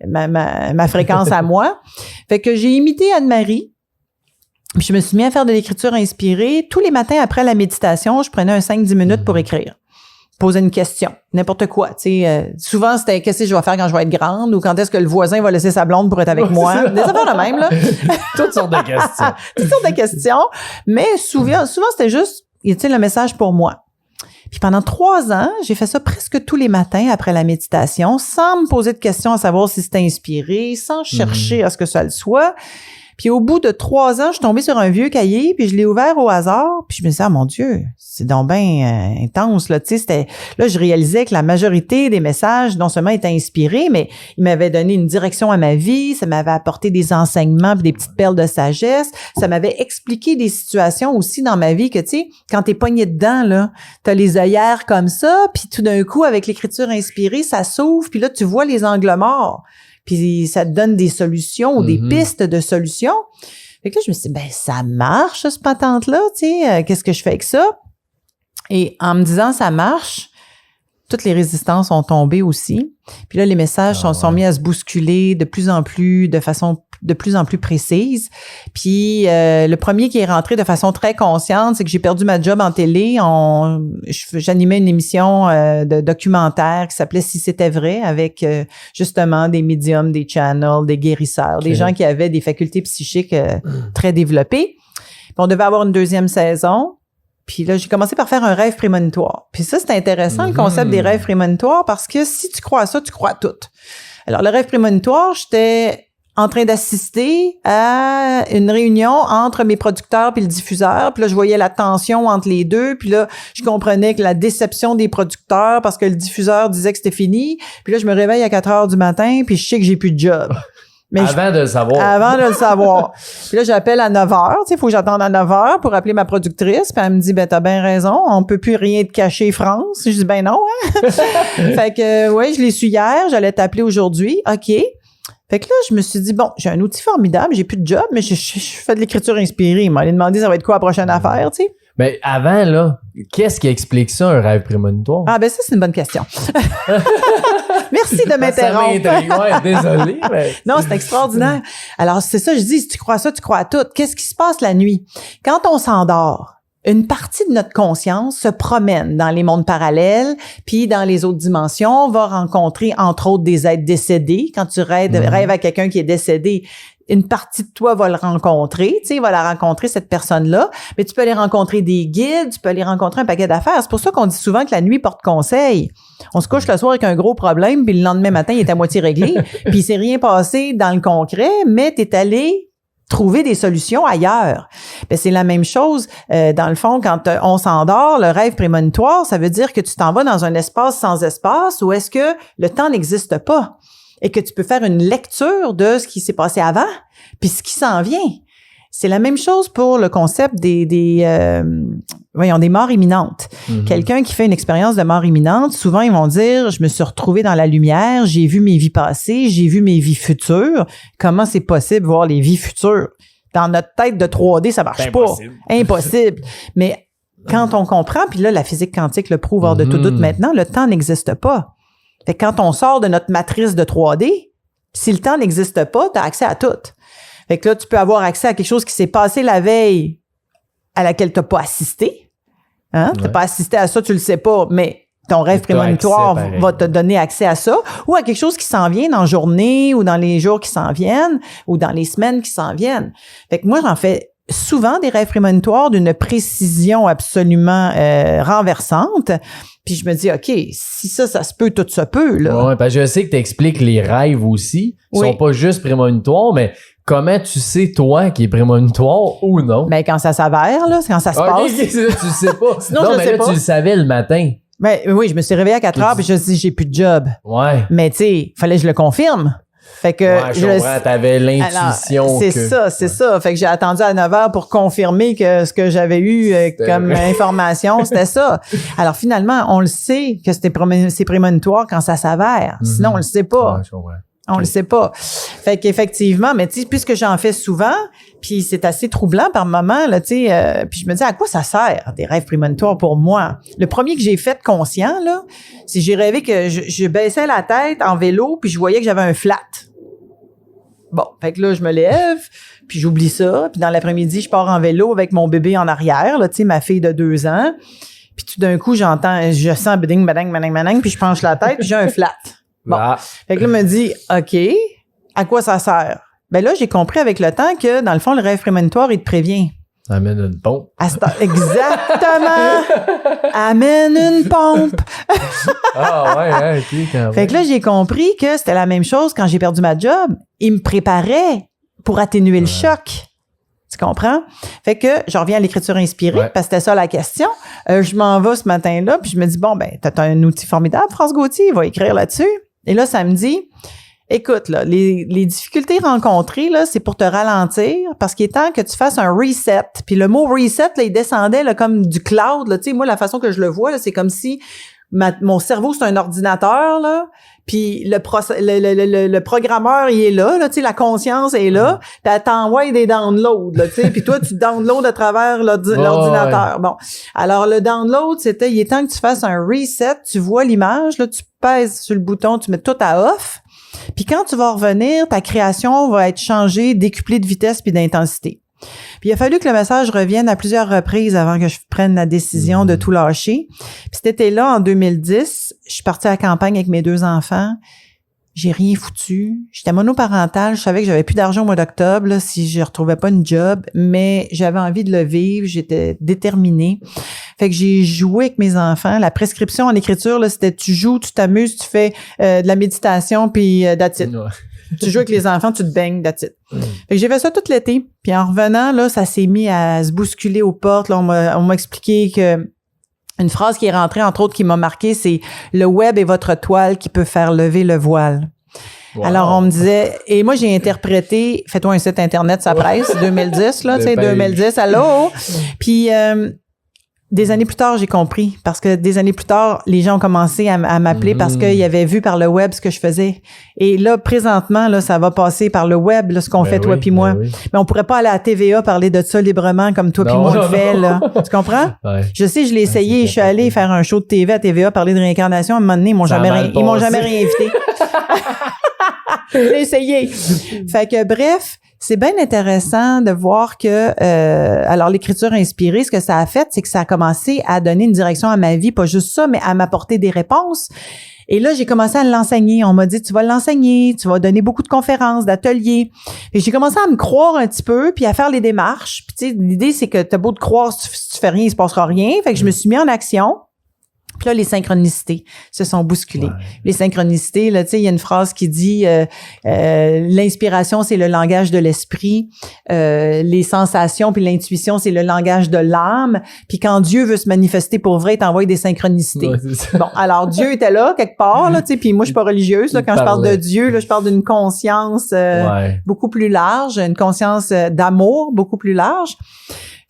S2: ma fréquence à moi. Fait que j'ai imité Anne-Marie. Puis je me suis mis à faire de l'écriture inspirée. Tous les matins après la méditation, je prenais un 5-10 minutes pour écrire. Poser une question, n'importe quoi. Tu sais, souvent, c'était qu'est-ce que je vais faire quand je vais être grande ou quand est-ce que le voisin va laisser sa blonde pour être avec moi. Des affaires de même, là.
S1: Toutes sortes de questions.
S2: Toutes sortes de questions. Mais souvent c'était juste, tu sais, le message pour moi. Puis pendant 3 ans, j'ai fait ça presque tous les matins après la méditation, sans me poser de questions à savoir si c'était inspiré, sans chercher à ce que ça le soit. Puis au bout de 3 ans, je suis tombée sur un vieux cahier, puis je l'ai ouvert au hasard, puis je me suis dit, ah mon Dieu, c'est donc bien intense, là, tu sais, là, je réalisais que la majorité des messages, non seulement étaient inspirés, mais ils m'avaient donné une direction à ma vie, ça m'avait apporté des enseignements puis des petites perles de sagesse, ça m'avait expliqué des situations aussi dans ma vie que, tu sais, quand t'es pogné dedans, là, t'as les œillères comme ça, puis tout d'un coup, avec l'écriture inspirée, ça s'ouvre, puis là, tu vois les angles morts. Puis ça te donne des solutions ou des pistes de solutions. Fait que là, je me suis dit, ben ça marche, ce patente-là, tu sais, qu'est-ce que je fais avec ça? Et en me disant, ça marche, toutes les résistances ont tombé aussi. Puis là, les messages sont mis à se bousculer de plus en plus, de façon de plus en plus précise. Puis le premier qui est rentré de façon très consciente, c'est que j'ai perdu ma job en télé. J'animais une émission de documentaire qui s'appelait « Si c'était vrai » avec justement des médiums, des channels, des guérisseurs, des gens qui avaient des facultés psychiques très développées. Puis on devait avoir une 2e saison. Puis là, j'ai commencé par faire un rêve prémonitoire. Puis ça, c'est intéressant, le concept des rêves prémonitoires, parce que si tu crois à ça, tu crois à tout. Alors, le rêve prémonitoire, j'étais en train d'assister à une réunion entre mes producteurs puis le diffuseur. Puis là, je voyais la tension entre les deux. Puis là, je comprenais que la déception des producteurs parce que le diffuseur disait que c'était fini. Puis là, je me réveille à 4 heures du matin puis je sais que j'ai plus de job. Mais
S1: avant de le savoir.
S2: Avant de le savoir. Puis là, j'appelle à 9 heures. Tu sais, il faut que j'attende à 9 heures pour appeler ma productrice. Puis elle me dit, ben, t'as bien raison. On peut plus rien te cacher, France. Je dis, ben non, hein. Fait que, ouais, je l'ai su hier. J'allais t'appeler aujourd'hui. OK. Fait que là, je me suis dit, bon, j'ai un outil formidable. J'ai plus de job, mais je fais de l'écriture inspirée. Il m'a demandé, ça va être quoi la prochaine affaire, tu sais.
S1: Mais avant, là, qu'est-ce qui explique ça, un rêve prémonitoire?
S2: Ah, ben ça, c'est une bonne question. Merci de m'interrompre.
S1: Ça m'intrigue, ouais, désolé. Mais...
S2: Non, c'est extraordinaire. Alors, c'est ça, je dis, si tu crois ça, tu crois à tout. Qu'est-ce qui se passe la nuit? Quand on s'endort, une partie de notre conscience se promène dans les mondes parallèles, puis dans les autres dimensions, va rencontrer, entre autres, des êtres décédés. Quand tu rêves à quelqu'un qui est décédé, une partie de toi va le rencontrer, tu sais, va la rencontrer, cette personne-là, mais tu peux aller rencontrer des guides, tu peux aller rencontrer un paquet d'affaires. C'est pour ça qu'on dit souvent que la nuit porte conseil. On se couche le soir avec un gros problème, puis le lendemain matin, il est à moitié réglé, puis il s'est rien passé dans le concret, mais t'es allé trouver des solutions ailleurs. Ben, c'est la même chose, dans le fond, quand on s'endort, le rêve prémonitoire, ça veut dire que tu t'en vas dans un espace sans espace où est-ce que le temps n'existe pas et que tu peux faire une lecture de ce qui s'est passé avant puis ce qui s'en vient. C'est la même chose pour le concept des morts imminentes. Mm-hmm. Quelqu'un qui fait une expérience de mort imminente, souvent ils vont dire, je me suis retrouvé dans la lumière, j'ai vu mes vies passées, j'ai vu mes vies futures. Comment c'est possible de voir les vies futures? Dans notre tête de 3D, ça marche pas. Impossible. Mais quand on comprend, puis là, la physique quantique le prouve hors de tout doute maintenant, le temps n'existe pas. Fait que quand on sort de notre matrice de 3D, si le temps n'existe pas, tu as accès à tout. Fait que là, tu peux avoir accès à quelque chose qui s'est passé la veille à laquelle tu n'as pas assisté. Hein? Tu n'as pas assisté à ça, tu le sais pas, mais ton rêve prémonitoire va te donner accès à ça. Ou à quelque chose qui s'en vient dans la journée ou dans les jours qui s'en viennent ou dans les semaines qui s'en viennent. Fait que moi, j'en fais souvent des rêves prémonitoires d'une précision absolument renversante. Puis je me dis, OK, si ça se peut, tout se peut, là.
S1: Ouais, parce que je sais que tu expliques les rêves aussi. Ils sont pas juste prémonitoires, mais comment tu sais, toi, qui est prémonitoire ou non?
S2: Ben, quand ça s'avère, là, quand ça se passe.
S1: Okay, tu le sais pas.
S2: Sinon,
S1: non,
S2: je
S1: mais
S2: sais
S1: là,
S2: pas.
S1: tu le savais le matin.
S2: Ben, oui, je me suis réveillée à 4 heures, puis je me suis dit, j'ai plus de job.
S1: Ouais.
S2: Mais, tu sais, fallait que je le confirme. Fait que
S1: je comprends, t'avais l'intuition.
S2: C'est ça. Fait que j'ai attendu à 9 heures pour confirmer que ce que j'avais eu comme information, c'était ça. Alors finalement, on le sait que c'est prémonitoire quand ça s'avère. Sinon, on le sait pas.
S1: Ouais, je comprends.
S2: On le sait pas. Fait qu'effectivement, mais tu sais, puisque j'en fais souvent, puis c'est assez troublant par moment, là, tu sais, puis je me dis, à quoi ça sert, des rêves prémonitoires pour moi? Le premier que j'ai fait conscient, là, c'est j'ai rêvé que je baissais la tête en vélo, puis je voyais que j'avais un flat. Bon, fait que là, je me lève, puis j'oublie ça, puis dans l'après-midi, je pars en vélo avec mon bébé en arrière, là, tu sais, ma fille de 2 ans, puis tout d'un coup, je sens bading, bading, bading, bading, puis je penche la tête, puis j'ai un flat. Bon. Fait que là, me dit, OK, à quoi ça sert? Ben là, j'ai compris avec le temps que, dans le fond, le rêve prémonitoire, il te prévient.
S1: Amène une pompe.
S2: Exactement! Amène une pompe!
S1: Ah ouais, OK, quand même.
S2: Fait que là, j'ai compris que c'était la même chose quand j'ai perdu ma job. Il me préparait pour atténuer le choc. Tu comprends? Fait que je reviens à l'écriture inspirée parce que c'était ça la question. Je m'en vais ce matin-là, puis je me dis, bon, ben, t'as un outil formidable, France Gauthier, il va écrire là-dessus. Et là, ça me dit, écoute, là, les difficultés rencontrées, là, c'est pour te ralentir parce qu'il est temps que tu fasses un reset. Puis le mot reset, là, il descendait là, comme du cloud. Là. Tu sais, moi, la façon que je le vois, là, c'est comme si mon cerveau, c'est un ordinateur, là. Puis le programmeur, il est là, tu sais, la conscience est là. Puis elle t'envoie des downloads, là, tu sais. Puis toi, tu downloads à travers l'ordinateur. Bon. Alors, le download, c'était, il est temps que tu fasses un reset. Tu vois l'image, là, tu pèses sur le bouton, tu mets tout à off. Puis quand tu vas revenir, ta création va être changée, décuplée de vitesse puis d'intensité. Puis il a fallu que le message revienne à plusieurs reprises avant que je prenne la décision de tout lâcher. Puis cet été-là, en 2010, je suis partie à la campagne avec mes 2 enfants. J'ai rien foutu. J'étais monoparentale. Je savais que j'avais plus d'argent au mois d'octobre là, si je retrouvais pas une job, mais j'avais envie de le vivre. J'étais déterminée. Fait que j'ai joué avec mes enfants. La prescription en écriture, là, c'était tu joues, tu t'amuses, tu fais de la méditation, puis that's it. Tu joues avec les enfants, tu te baignes, that's it. Fait que j'ai fait ça tout l'été. Puis en revenant, là, ça s'est mis à se bousculer aux portes. Là, on m'a expliqué que une phrase qui est rentrée, entre autres, qui m'a marqué, c'est « Le web est votre toile qui peut faire lever le voile ». Wow. Alors, on me disait, et moi, j'ai interprété, fais-toi un site Internet, ça presse, 2010, là, tu sais, 2010, allô? Puis, des années plus tard, j'ai compris, parce que des années plus tard, les gens ont commencé à m'appeler parce qu'ils avaient vu par le web ce que je faisais. Et là, présentement, là, ça va passer par le web, là, ce qu'on fait, toi puis moi. Oui. Mais on pourrait pas aller à la TVA parler de ça librement comme toi puis moi on le fait, là. Tu comprends? Ouais. Je sais, je l'ai essayé, je suis allée faire un show de TV à TVA, parler de réincarnation. À un moment donné, ils m'ont jamais réinvité. Je l'ai essayé. Fait que, bref, c'est bien intéressant de voir que, alors l'écriture inspirée, ce que ça a fait, c'est que ça a commencé à donner une direction à ma vie, pas juste ça, mais à m'apporter des réponses. Et là, j'ai commencé à l'enseigner. On m'a dit, tu vas l'enseigner, tu vas donner beaucoup de conférences, d'ateliers. Et j'ai commencé à me croire un petit peu, puis à faire les démarches. Puis tu sais, l'idée, c'est que t'as beau te croire, si tu fais rien, il se passera rien. Fait que je me suis mis en action. Puis là, les synchronicités se sont bousculées. Ouais. Les synchronicités, là, tu sais, il y a une phrase qui dit l'inspiration, c'est le langage de l'esprit. Les sensations puis l'intuition, c'est le langage de l'âme. Puis quand Dieu veut se manifester pour vrai, il t'envoie des synchronicités. Ouais, bon, alors Dieu était là quelque part, là, tu sais. Puis moi, je suis pas religieuse. Là, quand je parle de Dieu, là, je parle d'une conscience beaucoup plus large, une conscience d'amour beaucoup plus large.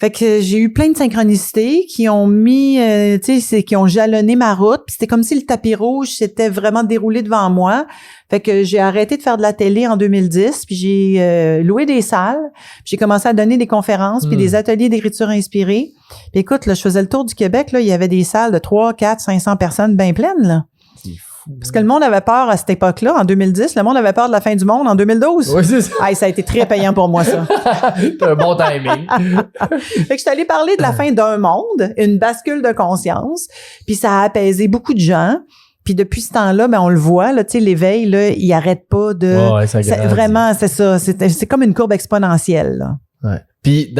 S2: Fait que j'ai eu plein de synchronicités qui ont mis, tu sais, qui ont jalonné ma route. Puis c'était comme si le tapis rouge s'était vraiment déroulé devant moi. Fait que j'ai arrêté de faire de la télé en 2010. Puis j'ai loué des salles. Puis j'ai commencé à donner des conférences puis des ateliers d'écriture inspirée. Puis écoute, là, je faisais le tour du Québec. Là, il y avait des salles de 3, 4, 500 personnes bien pleines, là. Parce que le monde avait peur à cette époque-là, en 2010. Le monde avait peur de la fin du monde en 2012.
S1: Oui, c'est ça.
S2: Hey, ça a été très payant pour moi, ça.
S1: T'as un bon timing.
S2: Fait que je suis allée parler de la fin d'un monde, une bascule de conscience, puis ça a apaisé beaucoup de gens. Puis depuis ce temps-là, ben on le voit, là, tu sais, l'éveil, là, il arrête pas de... vraiment, c'est ça. C'est comme une courbe exponentielle, là.
S1: Ouais. Puis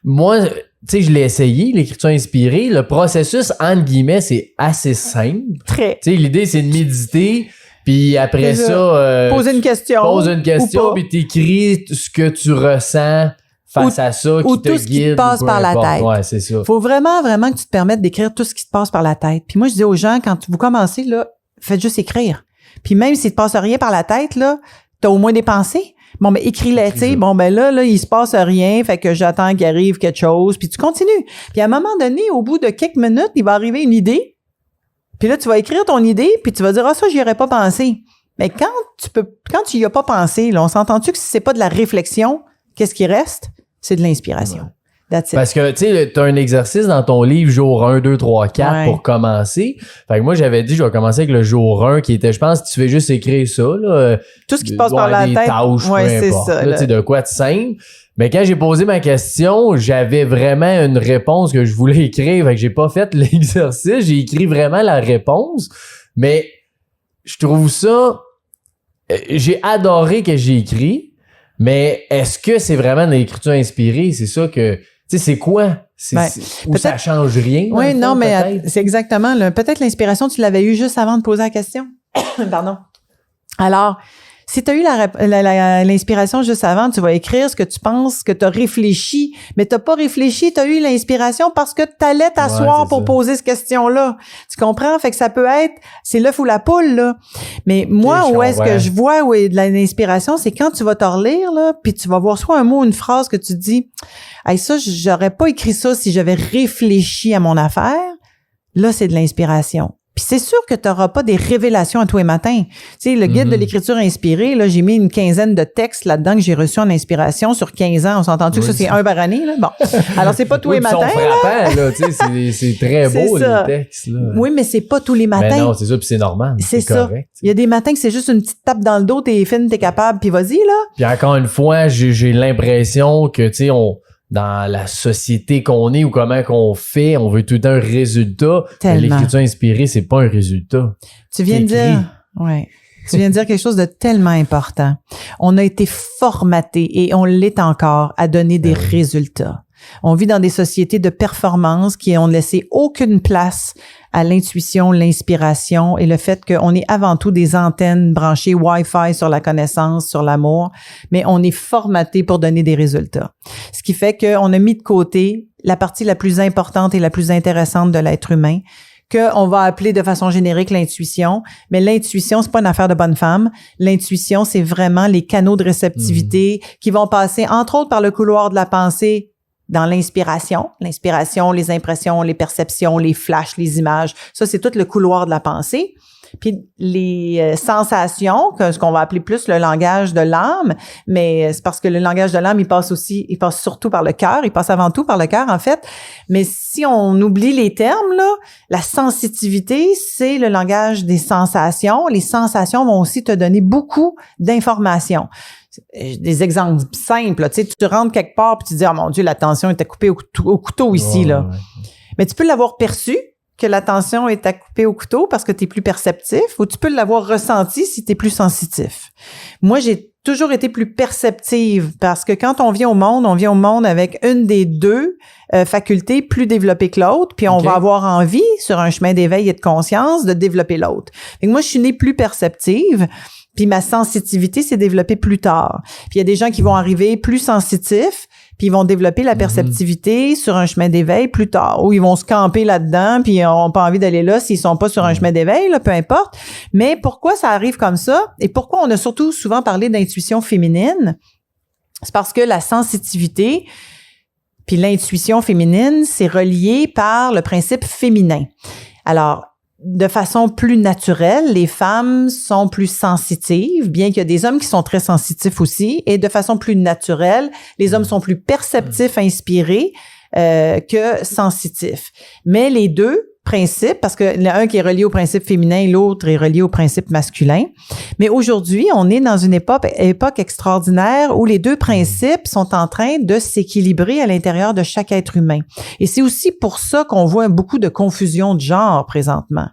S1: moi, tu sais, je l'ai essayé, l'écriture inspirée. Le processus, entre guillemets, c'est assez simple.
S2: Très.
S1: Tu sais, l'idée, c'est de méditer, puis après ça...
S2: poser une question.
S1: Puis t'écris ce que tu ressens face à ça,
S2: ou
S1: qui te
S2: tout ce
S1: guide.
S2: qui te passe par la tête.
S1: Ouais, c'est ça.
S2: Faut vraiment que tu te permettes d'écrire tout ce qui te passe par la tête. Puis moi, je dis aux gens, quand vous commencez, là, faites juste écrire. Puis même s'il te passe rien par la tête, là, t'as au moins des pensées. Bon, ben, écris-les, tu sais. Bon, ben là, il se passe rien, fait que j'attends qu'il arrive quelque chose, puis tu continues. Puis à un moment donné, au bout de quelques minutes, il va arriver une idée. Puis là, tu vas écrire ton idée, puis tu vas dire, ça, j'y aurais pas pensé. Mais quand tu y as pas pensé, là, on s'entend-tu que si c'est pas de la réflexion, qu'est-ce qui reste? C'est de l'inspiration. Ouais.
S1: Parce que, tu sais, t'as un exercice dans ton livre jour 1, 2, 3, 4 pour commencer. Fait que moi, j'avais dit, je vais commencer avec le jour 1 qui était, je pense, tu fais juste écrire ça, là.
S2: Tout ce qui te passe par la tête.
S1: Tâches, c'est ça. Là, tu sais, de quoi de simple. Mais quand j'ai posé ma question, j'avais vraiment une réponse que je voulais écrire. Fait que j'ai pas fait l'exercice. J'ai écrit vraiment la réponse. Mais je trouve ça... J'ai adoré que j'ai écrit. Mais est-ce que c'est vraiment de l'écriture inspirée? C'est ça que... Tu sais, c'est quoi? Ou ça change rien?
S2: Oui, non, mais c'est exactement... peut-être l'inspiration, tu l'avais eu juste avant de poser la question. Pardon. Alors, si tu as eu l'inspiration juste avant, tu vas écrire ce que tu penses, que tu as réfléchi, mais tu n'as pas réfléchi, tu as eu l'inspiration parce que tu allais t'asseoir pour poser cette question-là. Tu comprends? Fait que ça peut être, c'est l'œuf ou la poule, là. Mais moi, où est-ce que je vois où est de l'inspiration, c'est quand tu vas te relire, là, puis tu vas voir soit un mot, une phrase que tu te dis, hey, ça, j'aurais pas écrit ça si j'avais réfléchi à mon affaire. Là, c'est de l'inspiration. Puis c'est sûr que tu n'auras pas des révélations à tous les matins. Tu sais, le guide de l'écriture inspirée, là, j'ai mis une quinzaine de textes là-dedans que j'ai reçus en inspiration sur 15 ans. On s'entend-tu que ça, c'est un par année, là? Bon. Alors, c'est pas tous les matins.
S1: Là, tu sais, c'est très beau, les textes, là.
S2: Oui, mais c'est pas tous les matins.
S1: Mais non, c'est ça, puis c'est normal.
S2: C'est ça. Correct. Il y a des matins que c'est juste une petite tape dans le dos, t'es fine, t'es capable, puis vas-y, là.
S1: Puis encore une fois, j'ai l'impression que, tu sais, dans la société qu'on est ou comment qu'on fait, on veut tout le temps un résultat. L'écriture inspirée, c'est pas un résultat.
S2: Tu viens de dire, tu viens de dire quelque chose de tellement important. On a été formaté et on l'est encore à donner des résultats. On vit dans des sociétés de performance qui ont laissé aucune place à l'intuition, l'inspiration et le fait qu'on est avant tout des antennes branchées Wi-Fi sur la connaissance, sur l'amour, mais on est formaté pour donner des résultats. Ce qui fait qu'on a mis de côté la partie la plus importante et la plus intéressante de l'être humain, qu'on va appeler de façon générique l'intuition. Mais l'intuition, c'est pas une affaire de bonne femme. L'intuition, c'est vraiment les canaux de réceptivité qui vont passer, entre autres, par le couloir de la pensée dans l'inspiration. L'inspiration, les impressions, les perceptions, les flashs, les images. Ça, c'est tout le couloir de la pensée. Puis les sensations, ce qu'on va appeler plus le langage de l'âme, mais c'est parce que le langage de l'âme, il passe surtout par le cœur, il passe avant tout par le cœur, en fait. Mais si on oublie les termes, là, la sensitivité, c'est le langage des sensations. Les sensations vont aussi te donner beaucoup d'informations. Des exemples simples, là, tu sais, tu rentres quelque part puis tu te dis, oh mon Dieu, la tension était coupée au couteau ici, là. Ouais. Mais tu peux l'avoir perçu, que la tension est à couper au couteau parce que tu es plus perceptif, ou tu peux l'avoir ressenti si tu es plus sensitif. Moi, j'ai toujours été plus perceptive parce que quand on vient au monde avec une des deux facultés plus développées que l'autre, puis on va avoir envie, sur un chemin d'éveil et de conscience, de développer l'autre. Fait que moi, je suis née plus perceptive, puis ma sensitivité s'est développée plus tard. Puis il y a des gens qui vont arriver plus sensitifs, puis ils vont développer la perceptivité sur un chemin d'éveil plus tard, ou ils vont se camper là-dedans, puis ils n'ont pas envie d'aller là s'ils sont pas sur un chemin d'éveil, là, peu importe. Mais pourquoi ça arrive comme ça? Et pourquoi on a surtout souvent parlé d'intuition féminine? C'est parce que la sensitivité puis l'intuition féminine, c'est relié par le principe féminin. Alors, de façon plus naturelle, les femmes sont plus sensitives, bien qu'il y a des hommes qui sont très sensitifs aussi, et de façon plus naturelle, les hommes sont plus perceptifs, inspirés que sensitifs. Mais les deux principes, parce que l'un qui est relié au principe féminin, l'autre est relié au principe masculin. Mais aujourd'hui, on est dans une époque extraordinaire où les deux principes sont en train de s'équilibrer à l'intérieur de chaque être humain. Et c'est aussi pour ça qu'on voit beaucoup de confusion de genre présentement.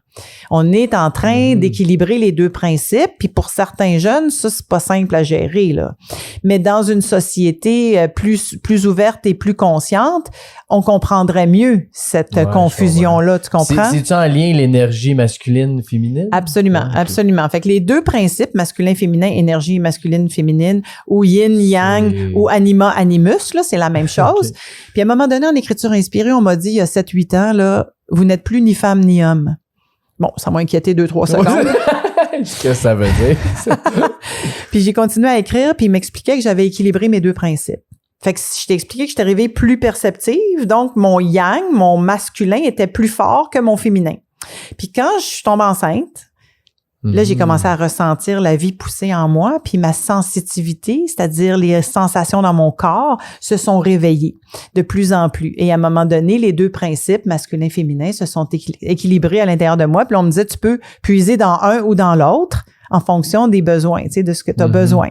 S2: On est en train d'équilibrer les deux principes, puis pour certains jeunes, ça, c'est pas simple à gérer, là. Mais dans une société plus ouverte et plus consciente, on comprendrait mieux cette confusion-là, tu comprends?
S1: C'est-tu en lien l'énergie masculine-féminine?
S2: Absolument, absolument. Fait que les deux principes, masculin-féminin, énergie masculine-féminine, ou yin-yang, ou anima-animus, là, c'est la même chose. Puis à un moment donné, en écriture inspirée, on m'a dit, il y a 7-8 ans, là, vous n'êtes plus ni femme ni homme. Bon, ça m'a inquiété 2-3 secondes.
S1: Qu'est-ce que ça veut dire?
S2: Puis j'ai continué à écrire, puis il m'expliquait que j'avais équilibré mes deux principes. Fait que je t'ai expliqué que j'étais arrivée plus perceptive, donc mon yang, mon masculin, était plus fort que mon féminin. Puis quand je suis tombée enceinte, là, j'ai commencé à ressentir la vie pousser en moi, puis ma sensitivité, c'est-à-dire les sensations dans mon corps, se sont réveillées de plus en plus. Et à un moment donné, les deux principes, masculin-féminin, se sont équilibrés à l'intérieur de moi. Puis on me disait, tu peux puiser dans un ou dans l'autre en fonction des besoins, tu sais, de ce que tu as besoin.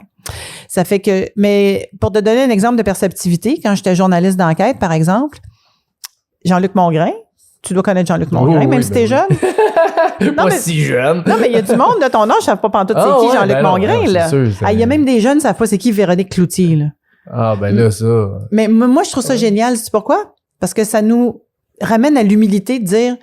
S2: Ça fait que, mais pour te donner un exemple de perceptivité, quand j'étais journaliste d'enquête, par exemple, Jean-Luc Mongrain, tu dois connaître Jean-Luc Mongrain, même si t'es jeune.
S1: Pas si jeune.
S2: Non, mais il y a du monde de ton âge, je ne savent pas pantoute c'est qui Jean-Luc Mongrain, là. Il y a même des jeunes qui ne savent pas c'est qui Véronique Cloutier, là.
S1: Ah, ben là, ça.
S2: Mais moi, je trouve ça génial. C'est pourquoi? Parce que ça nous ramène à l'humilité de dire,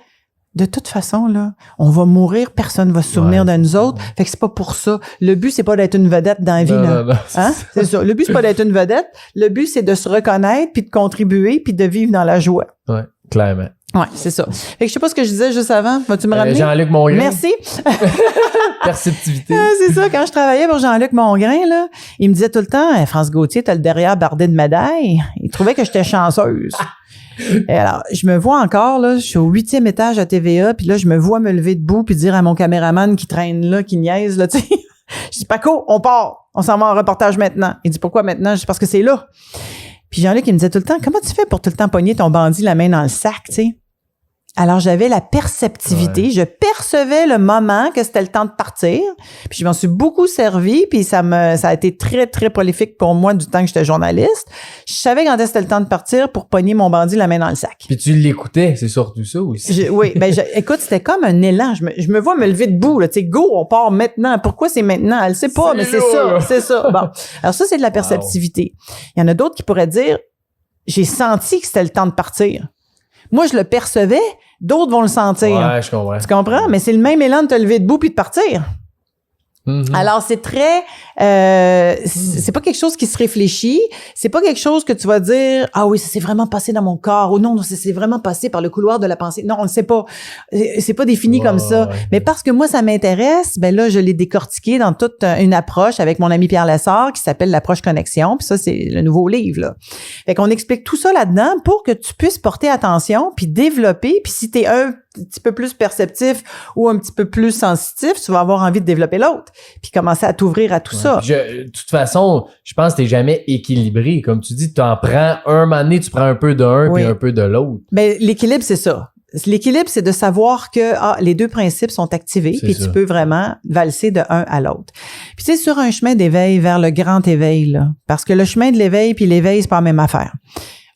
S2: de toute façon, là, on va mourir, personne ne va se souvenir de nous autres. Fait que c'est pas pour ça. Le but, c'est pas d'être une vedette dans la vie, là.
S1: Non,
S2: hein? C'est ça. Le but, c'est pas d'être une vedette. Le but, c'est de se reconnaître, puis de contribuer, puis de vivre dans la joie.
S1: Ouais, clairement.
S2: Ouais, c'est ça. Fait que je sais pas ce que je disais juste avant. Vas-tu me ramener?
S1: Jean-Luc Mongrain.
S2: Merci.
S1: Perceptivité.
S2: C'est ça. Quand je travaillais pour Jean-Luc Mongrain, là, il me disait tout le temps, France Gauthier, t'as le derrière bardé de médailles. Il trouvait que j'étais chanceuse. Et alors, je me vois encore, là, je suis au 8e étage à TVA, puis là, je me vois me lever debout puis dire à mon caméraman qui traîne là, qui niaise, là, tu sais. Je dis, Paco, on part. On s'en va en reportage maintenant. Il dit, pourquoi maintenant? Je dis, parce que c'est là. Puis Jean-Luc, il me disait tout le temps, comment tu fais pour tout le temps pogner ton bandit la main dans le sac, tu sais? Alors, j'avais la perceptivité. Je percevais le moment que c'était le temps de partir. Puis, je m'en suis beaucoup servi. Puis, ça a été très, très prolifique pour moi du temps que j'étais journaliste. Je savais quand c'était le temps de partir pour pogner mon bandit la main dans le sac.
S1: Puis, tu l'écoutais, c'est surtout ça aussi.
S2: Oui. Écoute, c'était comme un élan. Je me vois me lever debout, là. Tu sais, go, on part maintenant. Pourquoi c'est maintenant? Elle sait pas, mais c'est ça. C'est ça. Bon. Alors, ça, c'est de la perceptivité. Il y en a d'autres qui pourraient dire, j'ai senti que c'était le temps de partir. Moi, je le percevais, d'autres vont le sentir.
S1: Ouais, je comprends.
S2: Tu comprends? Mais c'est le même élan de te lever debout puis de partir.
S1: Mm-hmm.
S2: Alors, c'est très... c'est pas quelque chose qui se réfléchit. C'est pas quelque chose que tu vas dire « Ah oui, ça s'est vraiment passé dans mon corps. » Ou « Non, ça s'est vraiment passé par le couloir de la pensée. » Non, on le sait pas. C'est pas défini comme ça.
S1: Ouais.
S2: Mais parce que moi, ça m'intéresse, ben là, je l'ai décortiqué dans toute une approche avec mon ami Pierre Lessard qui s'appelle l'approche connexion. Puis ça, c'est le nouveau livre, là. Fait qu'on explique tout ça là-dedans pour que tu puisses porter attention puis développer. Puis si t'es un petit peu plus perceptif ou un petit peu plus sensitif, tu vas avoir envie de développer l'autre puis commencer à t'ouvrir à tout ça.
S1: De toute façon, je pense que t'es jamais équilibré. Comme tu dis, tu en prends un moment donné, tu prends un peu d'un puis un peu de l'autre.
S2: Mais l'équilibre, c'est ça. L'équilibre, c'est de savoir que les deux principes sont activés puis tu peux vraiment valser de un à l'autre. Puis tu sais, sur un chemin d'éveil vers le grand éveil, là, parce que le chemin de l'éveil puis l'éveil, c'est pas la même affaire.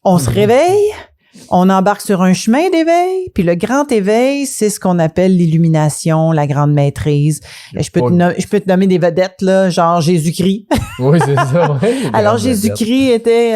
S2: On se réveille, on embarque sur un chemin d'éveil, puis le grand éveil, c'est ce qu'on appelle l'illumination, la grande maîtrise. Je peux te nommer des vedettes, là, genre Jésus-Christ.
S1: Oui, c'est ça. Ouais,
S2: alors, Jésus-Christ était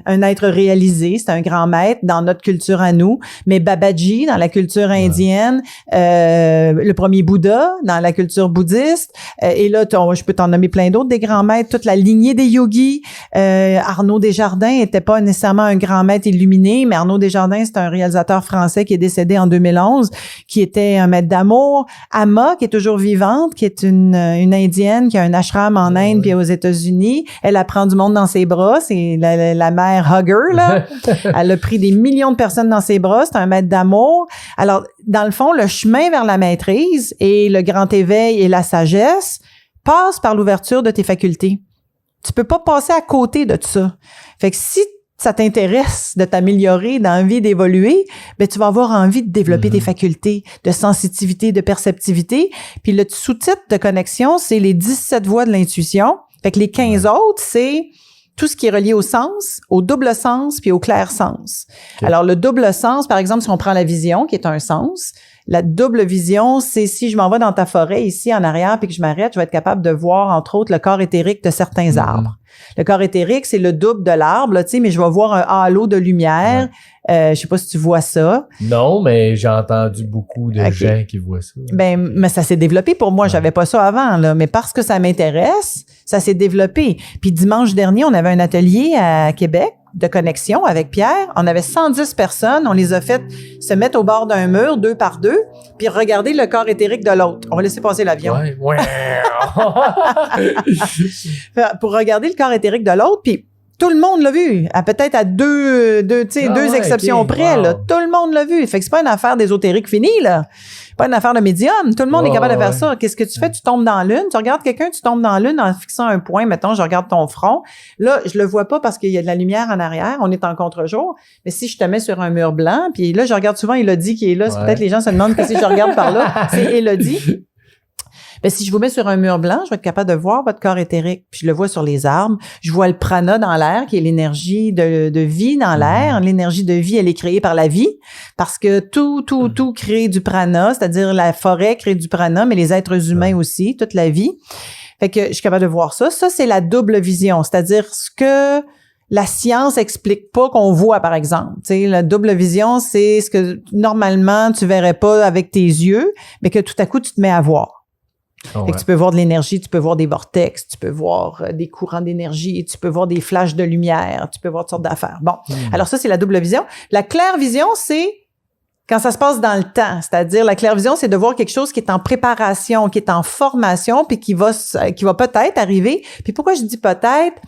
S2: un être réalisé, c'est un grand maître dans notre culture à nous, mais Babaji, dans la culture indienne, le premier Bouddha, dans la culture bouddhiste, et là, je peux t'en nommer plein d'autres, des grands maîtres, toute la lignée des yogis. Arnaud Desjardins était pas nécessairement un grand maître illuminé, mais Arnaud Desjardins, c'est un réalisateur français qui est décédé en 2011, qui était un maître d'amour. Amma, qui est toujours vivante, qui est une Indienne, qui a un ashram en Inde puis aux États-Unis. Elle apprend du monde dans ses bras. C'est la mère hugger, là. Elle a pris des millions de personnes dans ses bras. C'est un maître d'amour. Alors, dans le fond, le chemin vers la maîtrise et le grand éveil et la sagesse passe par l'ouverture de tes facultés. Tu peux pas passer à côté de ça. Fait que si ça t'intéresse de t'améliorer, d'envie d'évoluer, ben tu vas avoir envie de développer tes facultés de sensitivité, de perceptivité. Puis le sous-titre de connexion, c'est les 17 voies de l'intuition. Fait que les 15 autres, c'est tout ce qui est relié au sens, au double sens puis au clair sens. Okay. Alors le double sens, par exemple, si on prend la vision, qui est un sens, la double vision, c'est si je m'en vais dans ta forêt ici en arrière puis que je m'arrête, je vais être capable de voir entre autres le corps éthérique de certains arbres. Le corps éthérique, c'est le double de l'arbre, là, tu sais, mais je vais voir un halo de lumière. Je sais pas si tu vois ça.
S1: Non, mais j'ai entendu beaucoup de gens qui voient ça.
S2: Ben, mais ça s'est développé pour moi. J'avais pas ça avant, là. Mais parce que ça m'intéresse, ça s'est développé. Puis dimanche dernier, on avait un atelier à Québec de connexion avec Pierre. On avait 110 personnes. On les a fait se mettre au bord d'un mur, 2 par 2, puis regarder le corps éthérique de l'autre. On va laisser passer l'avion.
S1: Ouais.
S2: Pour regarder le corps éthérique de l'autre, puis tout le monde l'a vu, peut-être à deux exceptions près. Là, tout le monde l'a vu. Fait que c'est pas une affaire d'ésotérique finie, là. Pas une affaire de médium. Tout le monde est capable de faire ça. Qu'est-ce que tu fais? Tu tombes dans l'une. Tu regardes quelqu'un, tu tombes dans l'une en fixant un point. Mettons, je regarde ton front. Là, je le vois pas parce qu'il y a de la lumière en arrière. On est en contre-jour. Mais si je te mets sur un mur blanc, puis là, je regarde souvent Élodie qui est là. Peut-être les gens se demandent que si je regarde par là, c'est Élodie. Ben, si je vous mets sur un mur blanc, je vais être capable de voir votre corps éthérique. Puis je le vois sur les arbres. Je vois le prana dans l'air, qui est l'énergie de vie dans l'air. L'énergie de vie, elle est créée par la vie. Parce que tout crée du prana, c'est-à-dire la forêt crée du prana, mais les êtres humains aussi, toute la vie. Fait que je suis capable de voir ça. Ça, c'est la double vision. C'est-à-dire ce que la science explique pas qu'on voit, par exemple. Tu sais, la double vision, c'est ce que normalement tu verrais pas avec tes yeux, mais que tout à coup, tu te mets à voir. Fait que tu peux voir de l'énergie, tu peux voir des vortex, tu peux voir des courants d'énergie, tu peux voir des flashs de lumière, tu peux voir toutes sortes d'affaires. Bon, alors ça, c'est la double vision. La claire vision, c'est quand ça se passe dans le temps. C'est-à-dire, la claire vision, c'est de voir quelque chose qui est en préparation, qui est en formation, puis qui va peut-être arriver. Puis pourquoi je dis peut-être?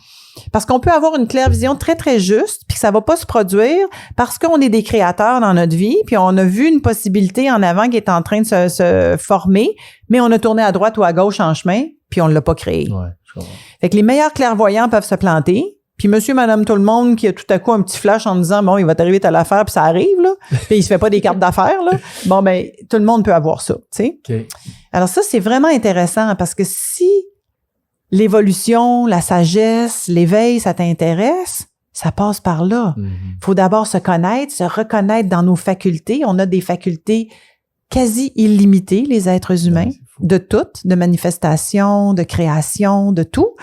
S2: Parce qu'on peut avoir une claire vision très, très juste, puis que ça va pas se produire parce qu'on est des créateurs dans notre vie, puis on a vu une possibilité en avant qui est en train de se former, mais on a tourné à droite ou à gauche en chemin, puis on l'a pas créé.
S1: Ouais, je comprends.
S2: Fait que les meilleurs clairvoyants peuvent se planter, puis monsieur, madame, tout le monde qui a tout à coup un petit flash en disant, bon, il va t'arriver telle affaire, puis ça arrive, là, puis il se fait pas des cartes d'affaires, là. Bon, ben, tout le monde peut avoir ça, tu sais.
S1: Okay.
S2: Alors ça, c'est vraiment intéressant parce que si l'évolution, la sagesse, l'éveil, ça t'intéresse, ça passe par là. Faut d'abord se connaître, se reconnaître dans nos facultés. On a des facultés quasi illimitées, les êtres humains, de toutes, de manifestation, de création, de tout.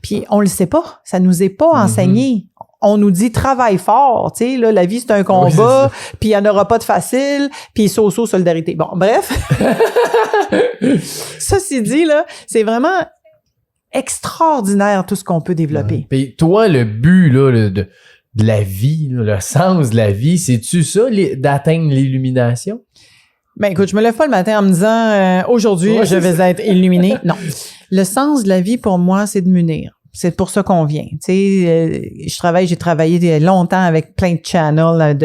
S2: Puis on le sait pas, ça nous est pas enseigné. on nous dit travaille fort, tu sais, là, la vie c'est un combat, puis il y en aura pas de facile, puis so-so solidarité. Bon, bref. Ceci dit, là, c'est vraiment extraordinaire tout ce qu'on peut développer.
S1: Puis toi, le but là, de la vie, là, le sens de la vie, c'est-tu ça, d'atteindre l'illumination?
S2: Ben écoute, je me lève pas le matin en me disant aujourd'hui je vais être illuminé. Non. Le sens de la vie pour moi, c'est de m'unir. C'est pour ça qu'on vient. Tu sais, j'ai travaillé longtemps avec plein de channels,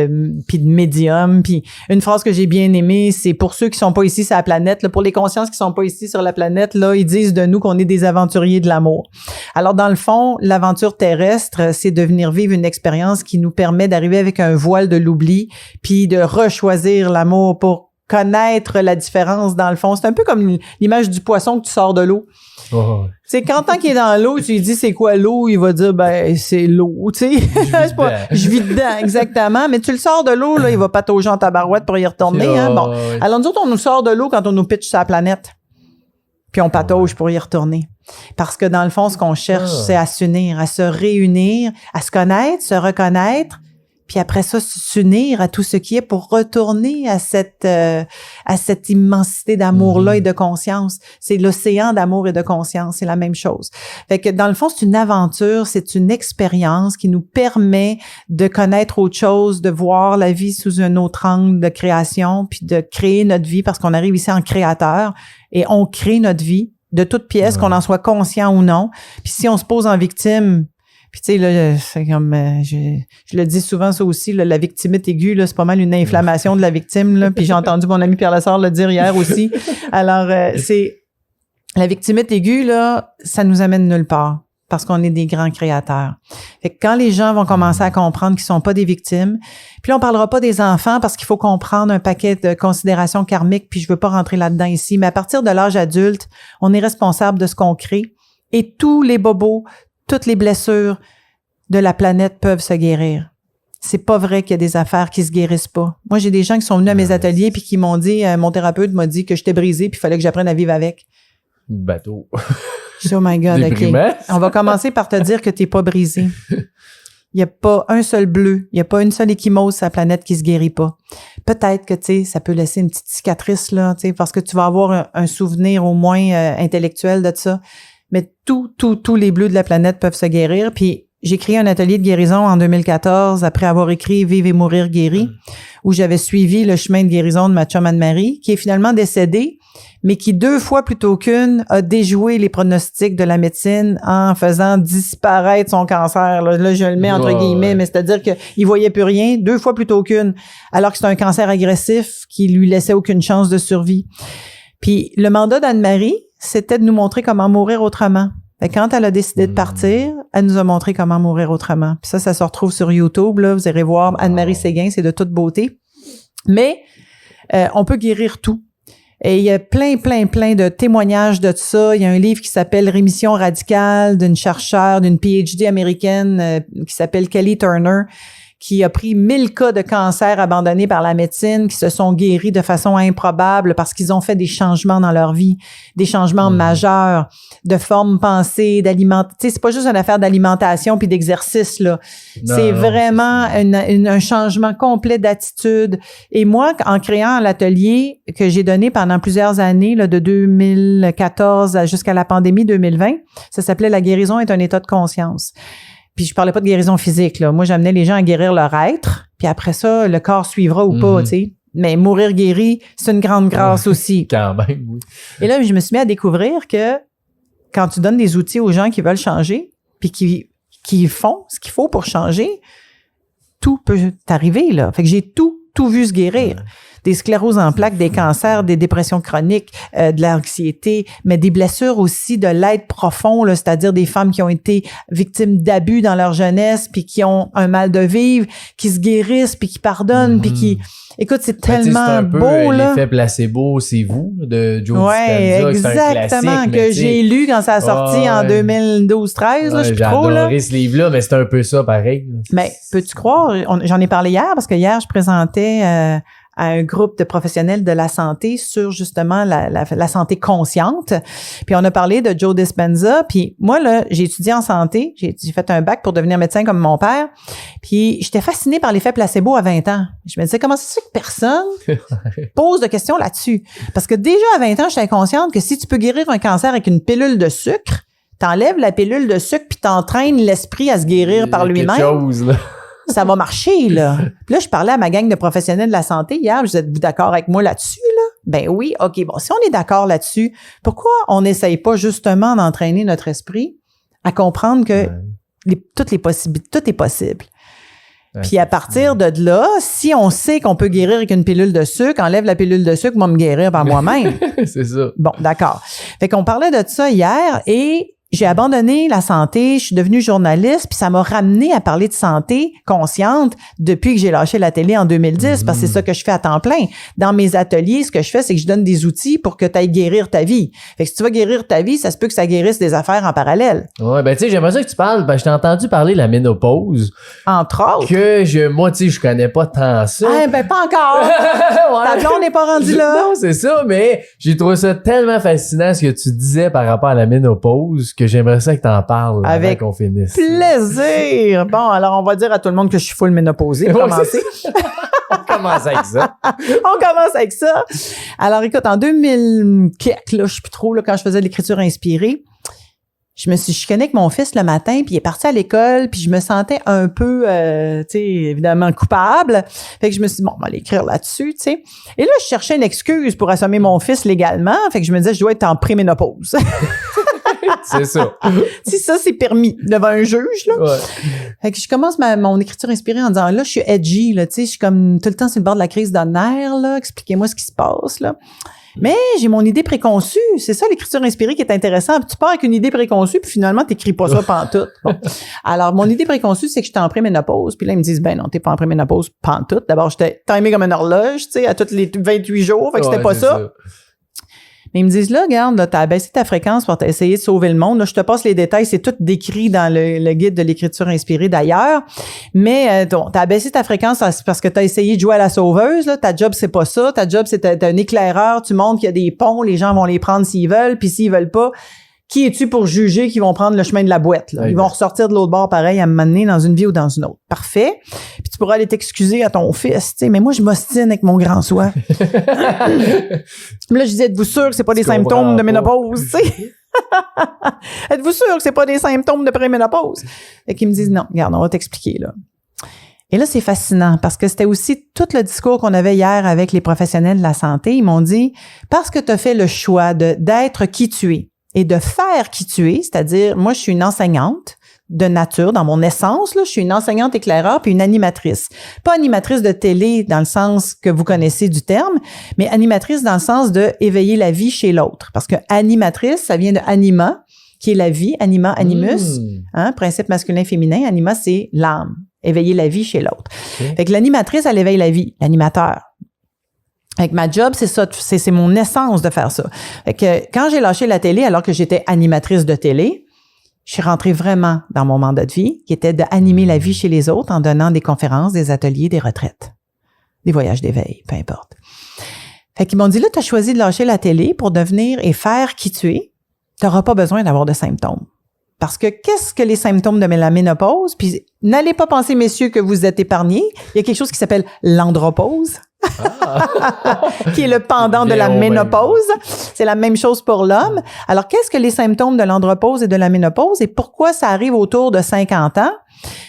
S2: puis de médiums. Puis une phrase que j'ai bien aimée, c'est pour ceux qui sont pas ici sur la planète, là, pour les consciences qui sont pas ici sur la planète, là, ils disent de nous qu'on est des aventuriers de l'amour. Alors dans le fond, l'aventure terrestre, c'est de venir vivre une expérience qui nous permet d'arriver avec un voile de l'oubli, puis de rechoisir l'amour pour connaître la différence dans le fond. C'est un peu comme l'image du poisson que tu sors de l'eau. Oh. C'est quand tant qu'il est dans l'eau, tu lui dis c'est quoi l'eau, il va dire ben c'est l'eau, tu sais. Je vis dedans, exactement. Mais tu le sors de l'eau, là, il va patauger en tabarouette pour y retourner. Hein? Bon. Alors nous autres, on nous sort de l'eau quand on nous pitche sur la planète. Puis on patauge pour y retourner. Parce que dans le fond, ce qu'on cherche, c'est à s'unir, à se réunir, à se connaître, se reconnaître. Puis après ça, s'unir à tout ce qui est pour retourner à cette immensité d'amour-là et de conscience. C'est l'océan d'amour et de conscience, c'est la même chose. Fait que dans le fond, c'est une aventure, c'est une expérience qui nous permet de connaître autre chose, de voir la vie sous un autre angle de création, puis de créer notre vie parce qu'on arrive ici en créateur et on crée notre vie de toute pièce, qu'on en soit conscient ou non. Puis si on se pose en victime, puis tu sais là, c'est comme je le dis souvent ça aussi là, la victimite aiguë là, c'est pas mal une inflammation de la victime là. Puis j'ai entendu mon ami Pierre Lessard le dire hier aussi. Alors c'est la victimite aiguë là, ça nous amène nulle part parce qu'on est des grands créateurs. Fait que quand les gens vont commencer à comprendre qu'ils sont pas des victimes, puis là, on parlera pas des enfants parce qu'il faut comprendre un paquet de considérations karmiques, puis je veux pas rentrer là-dedans ici, mais à partir de l'âge adulte, on est responsable de ce qu'on crée et tous les bobos, toutes les blessures de la planète peuvent se guérir. C'est pas vrai qu'il y a des affaires qui se guérissent pas. Moi, j'ai des gens qui sont venus à mes ateliers puis qui m'ont dit, mon thérapeute m'a dit que j'étais brisée puis il fallait que j'apprenne à vivre avec.
S1: Bateau.
S2: Oh my God,
S1: Déprimant.
S2: OK. On va commencer par te dire que t'es pas brisé. Il y a pas un seul bleu, il y a pas une seule échymose sur la planète qui se guérit pas. Peut-être que, tu sais, ça peut laisser une petite cicatrice, là, tu sais, parce que tu vas avoir un souvenir au moins intellectuel de ça. Mais tous les bleus de la planète peuvent se guérir. Puis j'ai créé un atelier de guérison en 2014 après avoir écrit « Vivre et mourir guéri » où j'avais suivi le chemin de guérison de ma chum Anne-Marie, qui est finalement décédée, mais qui 2 fois plutôt qu'une a déjoué les pronostics de la médecine en faisant disparaître son cancer. Là je le mets entre guillemets, mais c'est-à-dire qu'il voyait plus rien 2 fois plutôt qu'une, alors que c'est un cancer agressif qui lui laissait aucune chance de survie. Puis le mandat d'Anne-Marie, c'était de nous montrer comment mourir autrement. Et quand elle a décidé de partir, elle nous a montré comment mourir autrement. Puis ça se retrouve sur YouTube. Là, vous irez voir Anne-Marie Séguin, c'est de toute beauté. Mais on peut guérir tout. Et il y a plein de témoignages de ça. Il y a un livre qui s'appelle « Rémission radicale » d'une chercheure, d'une PhD américaine qui s'appelle Kelly Turner, qui a pris 1000 cas de cancer abandonnés par la médecine, qui se sont guéris de façon improbable parce qu'ils ont fait des changements dans leur vie, des changements majeurs, de forme pensée, d'alimentation. Tu sais, c'est pas juste une affaire d'alimentation puis d'exercice, là. C'est vraiment un changement complet d'attitude. Et moi, en créant l'atelier que j'ai donné pendant plusieurs années, là, de 2014 jusqu'à la pandémie 2020, ça s'appelait « La guérison est un état de conscience ». Puis je parlais pas de guérison physique, là. Moi, j'amenais les gens à guérir leur être, puis après ça, le corps suivra ou pas, tu sais. Mais mourir guéri, c'est une grande grâce aussi.
S1: Quand même, oui.
S2: Et là, je me suis mis à découvrir que quand tu donnes des outils aux gens qui veulent changer, puis qui font ce qu'il faut pour changer, tout peut t'arriver, là. Fait que j'ai tout vu se guérir. Des scléroses en plaques, des cancers, des dépressions chroniques, de l'anxiété, mais des blessures aussi de l'aide profond, là, c'est-à-dire des femmes qui ont été victimes d'abus dans leur jeunesse, puis qui ont un mal de vivre, qui se guérissent, puis qui pardonnent, puis qui... Écoute, c'est tellement
S1: c'est un peu
S2: beau, là.
S1: L'effet placebo, c'est vous, de Joe
S2: Ouais,
S1: Dispenza,
S2: exactement,
S1: classique,
S2: que j'ai lu quand ça a sorti en 2012-13, là, je sais plus trop, là.
S1: J'ai adoré ce livre-là, mais c'est un peu ça, pareil.
S2: Mais peux-tu croire, j'en ai parlé hier, parce que hier, je présentais à un groupe de professionnels de la santé sur justement la santé consciente. Puis on a parlé de Joe Dispenza. Puis moi, là, j'ai étudié en santé. J'ai fait un bac pour devenir médecin comme mon père. Puis j'étais fascinée par l'effet placebo à 20 ans. Je me disais, comment ça se fait que personne pose de questions là-dessus? Parce que déjà à 20 ans, j'étais consciente que si tu peux guérir un cancer avec une pilule de sucre, t'enlèves la pilule de sucre puis t'entraînes l'esprit à se guérir par lui-même.
S1: Chose, là.
S2: Ça va marcher, là. Puis là, je parlais à ma gang de professionnels de la santé hier. Vous êtes-vous d'accord avec moi là-dessus, là? Ben oui. OK, bon, si on est d'accord là-dessus, pourquoi on n'essaye pas justement d'entraîner notre esprit à comprendre que toutes les possibilités, tout est possible? Puis à partir de là, si on sait qu'on peut guérir avec une pilule de sucre, enlève la pilule de sucre, moi me guérir par moi-même.
S1: C'est ça.
S2: Bon, d'accord. Fait qu'on parlait de ça hier et j'ai abandonné la santé, je suis devenue journaliste, puis ça m'a ramené à parler de santé consciente depuis que j'ai lâché la télé en 2010, parce que c'est ça que je fais à temps plein. Dans mes ateliers, ce que je fais, c'est que je donne des outils pour que tu ailles guérir ta vie. Fait que si tu vas guérir ta vie, ça se peut que ça guérisse des affaires en parallèle.
S1: Ouais, ben tu sais, j'aimerais ça que tu parles, je t'ai entendu parler de la ménopause.
S2: Entre autres.
S1: Que moi, tu sais, je connais pas tant ça.
S2: Ah, ben pas encore! Ta blonde n'est pas rendue là.
S1: Non, c'est ça, mais j'ai trouvé ça tellement fascinant ce que tu disais par rapport à la ménopause que j'aimerais ça que t'en parles
S2: avec
S1: avant qu'on finisse.
S2: Plaisir! Bon, alors on va dire à tout le monde que je suis full ménopausée.
S1: On commence avec ça.
S2: On commence avec ça. Alors écoute, en 2000, là, je sais plus trop, là, quand je faisais de l'écriture inspirée, je me suis chicanée avec mon fils le matin, puis il est parti à l'école, puis je me sentais un peu, tu sais, évidemment coupable. Fait que je me suis dit, bon, on va aller écrire là-dessus, tu sais. Et là, je cherchais une excuse pour assommer mon fils légalement. Fait que je me disais, je dois être en préménopause.
S1: C'est ça.
S2: Si ça, c'est permis devant un juge, là.
S1: Ouais.
S2: Fait que je commence mon écriture inspirée en disant, là, je suis edgy, là, tu sais, je suis comme tout le temps sur le bord de la crise de nerfs, là. Expliquez-moi ce qui se passe, là. Mais j'ai mon idée préconçue. C'est ça, l'écriture inspirée qui est intéressante. Tu pars avec une idée préconçue, puis finalement, t'écris pas ça pantoute. Bon. Alors, mon idée préconçue, c'est que j'étais en préménopause. Puis là, ils me disent, ben non, t'es pas en préménopause pantoute. D'abord, j'étais timé comme une horloge, tu sais, à tous les 28 jours. Fait que c'était pas ça. Mais ils me disent, là, regarde, là, t'as baissé ta fréquence pour essayer de sauver le monde. Là, je te passe les détails, c'est tout décrit dans le guide de l'écriture inspirée d'ailleurs. Mais t'as baissé ta fréquence parce que t'as essayé de jouer à la sauveuse. Là. Ta job, c'est pas ça. Ta job, c'est t'es un éclaireur. Tu montres qu'il y a des ponts, les gens vont les prendre s'ils veulent. Puis s'ils veulent pas, qui es-tu pour juger qu'ils vont prendre le chemin de la boîte? Là? Ils vont ressortir de l'autre bord pareil à me mener dans une vie ou dans une autre. Parfait. Puis tu pourras aller t'excuser à ton fils. T'sais. Mais moi, je m'ostine avec mon grand soi. Là, je disais, êtes-vous sûr que c'est pas des symptômes de ménopause? Êtes-vous sûr que c'est pas des symptômes de préménopause? Fait qu'ils me disent, non, regarde, on va t'expliquer. Là. Et là, c'est fascinant parce que c'était aussi tout le discours qu'on avait hier avec les professionnels de la santé. Ils m'ont dit, parce que tu as fait le choix d'être qui tu es, et de faire qui tu es, c'est-à-dire, moi, je suis une enseignante de nature, dans mon essence, là, je suis une enseignante éclaireur puis une animatrice. Pas animatrice de télé dans le sens que vous connaissez du terme, mais animatrice dans le sens de éveiller la vie chez l'autre. Parce que animatrice, ça vient de anima, qui est la vie, anima, animus, principe masculin-féminin. Anima, c'est l'âme, éveiller la vie chez l'autre. Okay. Fait que l'animatrice, elle éveille la vie, l'animateur. Avec ma job, c'est ça, c'est mon essence de faire ça. Fait que quand j'ai lâché la télé, alors que j'étais animatrice de télé, je suis rentrée vraiment dans mon mandat de vie, qui était d'animer la vie chez les autres en donnant des conférences, des ateliers, des retraites, des voyages d'éveil, peu importe. Fait qu'ils m'ont dit, là, tu as choisi de lâcher la télé pour devenir et faire qui tu es. Tu n'auras pas besoin d'avoir de symptômes. Parce que qu'est-ce que les symptômes de la ménopause? Puis n'allez pas penser, messieurs, que vous êtes épargnés. Il y a quelque chose qui s'appelle l'andropause. Qui est le pendant de la ménopause. C'est la même chose pour l'homme. Alors, qu'est-ce que les symptômes de l'andropause et de la ménopause et pourquoi ça arrive autour de 50 ans?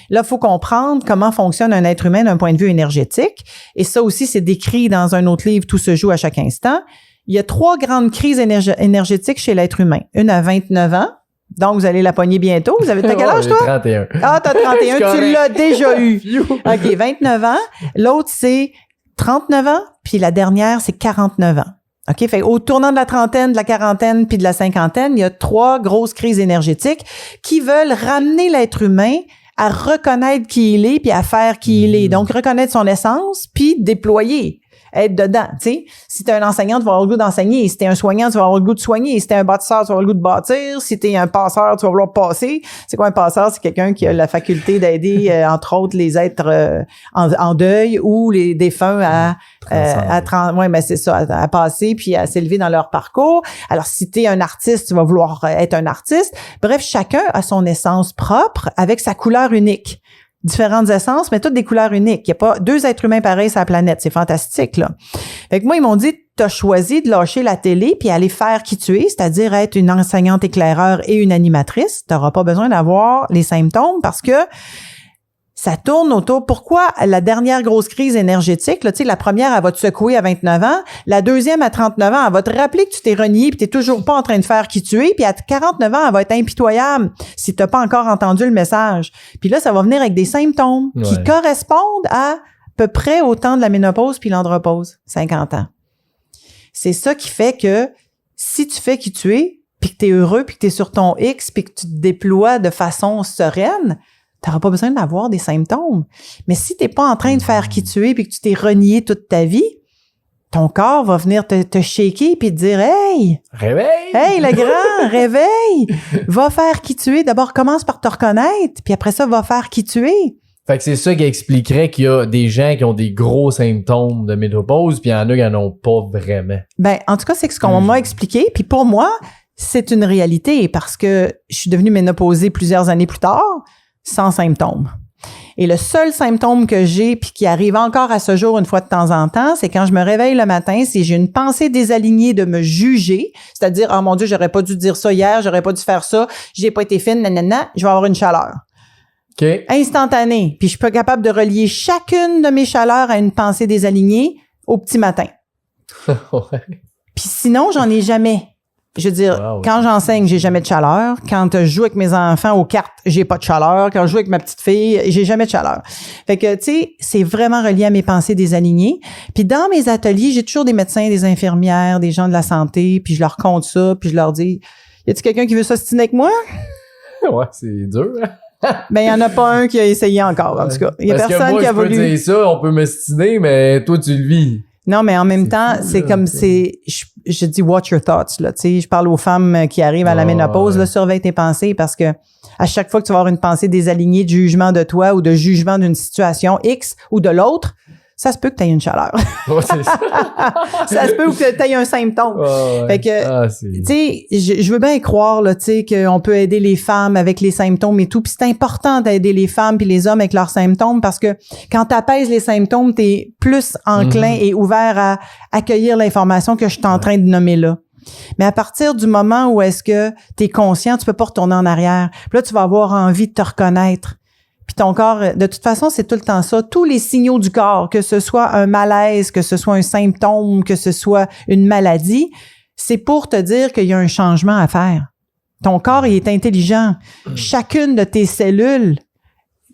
S2: Là, il faut comprendre comment fonctionne un être humain d'un point de vue énergétique. Et ça aussi, c'est décrit dans un autre livre, Tout se joue à chaque instant. Il y a 3 grandes crises énergétiques chez l'être humain. Une à 29 ans. Donc, vous allez la pogner bientôt. Vous avez quel âge, toi?
S1: 31.
S2: Ah, t'as 31. Tu l'as déjà eu. OK, 29 ans. L'autre, c'est 39 ans, puis la dernière, c'est 49 ans. OK? Fait au tournant de la trentaine, de la quarantaine, puis de la cinquantaine, il y a 3 grosses crises énergétiques qui veulent ramener l'être humain à reconnaître qui il est, puis à faire qui il est. Donc, reconnaître son essence, puis déployer. être dedans, tu sais. Si t'es un enseignant, tu vas avoir le goût d'enseigner. Si t'es un soignant, tu vas avoir le goût de soigner. Si t'es un bâtisseur, tu vas avoir le goût de bâtir. Si t'es un passeur, tu vas vouloir passer. C'est quoi un passeur? C'est quelqu'un qui a la faculté d'aider, entre autres, les êtres en deuil ou les défunts à passer puis à s'élever dans leur parcours. Alors, si t'es un artiste, tu vas vouloir être un artiste. Bref, chacun a son essence propre avec sa couleur unique. Différentes essences, mais toutes des couleurs uniques. Il n'y a pas 2 êtres humains pareils sur la planète. C'est fantastique, là. Fait que moi, ils m'ont dit, t'as choisi de lâcher la télé puis aller faire qui tu es, c'est-à-dire être une enseignante éclaireur et une animatrice. T'auras pas besoin d'avoir les symptômes parce que ça tourne autour. Pourquoi la dernière grosse crise énergétique, là, tu sais, la première, elle va te secouer à 29 ans. La deuxième, à 39 ans, elle va te rappeler que tu t'es renié puis t'es toujours pas en train de faire qui tu es. Puis à 49 ans, elle va être impitoyable si t'as pas encore entendu le message. Puis là, ça va venir avec des symptômes qui correspondent à peu près au temps de la ménopause puis l'andropause, 50 ans. C'est ça qui fait que si tu fais qui tu es, puis que t'es heureux, puis que t'es sur ton X, puis que tu te déploies de façon sereine, t'auras pas besoin d'avoir des symptômes. Mais si t'es pas en train de faire qui tu es puis que tu t'es renié toute ta vie, ton corps va venir te shaker puis te dire « Hey!
S1: Réveille!
S2: Hey, le grand! Réveille! Va faire qui tu es. D'abord, commence par te reconnaître, puis après ça, va faire qui tu es. »
S1: Fait que c'est ça qui expliquerait qu'il y a des gens qui ont des gros symptômes de ménopause puis il y en a qui n'en ont pas vraiment.
S2: Ben, en tout cas, c'est ce qu'on m'a expliqué. Puis pour moi, c'est une réalité parce que je suis devenue ménopausée plusieurs années plus tard, sans symptômes. Et le seul symptôme que j'ai, puis qui arrive encore à ce jour une fois de temps en temps, c'est quand je me réveille le matin, si j'ai une pensée désalignée de me juger, c'est-à-dire « Oh mon Dieu, j'aurais pas dû dire ça hier, j'aurais pas dû faire ça, j'ai pas été fine, nanana », je vais avoir une chaleur.
S1: Okay.
S2: Instantanée. Puis je suis pas capable de relier chacune de mes chaleurs à une pensée désalignée au petit matin.
S1: Ouais.
S2: Puis sinon, j'en ai jamais. Je veux dire, quand j'enseigne, j'ai jamais de chaleur. Quand je joue avec mes enfants aux cartes, j'ai pas de chaleur. Quand je joue avec ma petite fille, j'ai jamais de chaleur. Fait que, tu sais, c'est vraiment relié à mes pensées désalignées. Puis dans mes ateliers, j'ai toujours des médecins, des infirmières, des gens de la santé, puis je leur compte ça, puis je leur dis, y a-t-il quelqu'un qui veut s'ostiner avec moi?
S1: Ouais, c'est dur.
S2: Ben, il y en a pas un qui a essayé encore, en tout cas. Il y a
S1: Parce
S2: personne
S1: que moi,
S2: qui a voulu.
S1: Je peux dire ça, on peut m'ostiner, mais toi, tu le vis.
S2: Non, mais en même temps,
S1: fou,
S2: c'est
S1: là,
S2: comme je dis watch your thoughts, là, tu sais, je parle aux femmes qui arrivent à la ménopause, là, surveille tes pensées parce que à chaque fois que tu vas avoir une pensée désalignée de jugement de toi ou de jugement d'une situation X ou de l'autre, ça se peut que tu aies une chaleur.
S1: Ouais, c'est ça.
S2: Ça se peut que tu aies un symptôme.
S1: Ouais.
S2: Fait que, tu sais, je veux bien croire, là, tu sais, qu'on peut aider les femmes avec les symptômes et tout. Puis c'est important d'aider les femmes puis les hommes avec leurs symptômes parce que quand tu apaises les symptômes, tu es plus enclin et ouvert à accueillir l'information que je suis en train de nommer là. Mais à partir du moment où est-ce que tu es conscient, tu peux pas retourner en arrière. Puis là, tu vas avoir envie de te reconnaître. Puis ton corps, de toute façon, c'est tout le temps ça. Tous les signaux du corps, que ce soit un malaise, que ce soit un symptôme, que ce soit une maladie, c'est pour te dire qu'il y a un changement à faire. Ton corps, il est intelligent. Chacune de tes cellules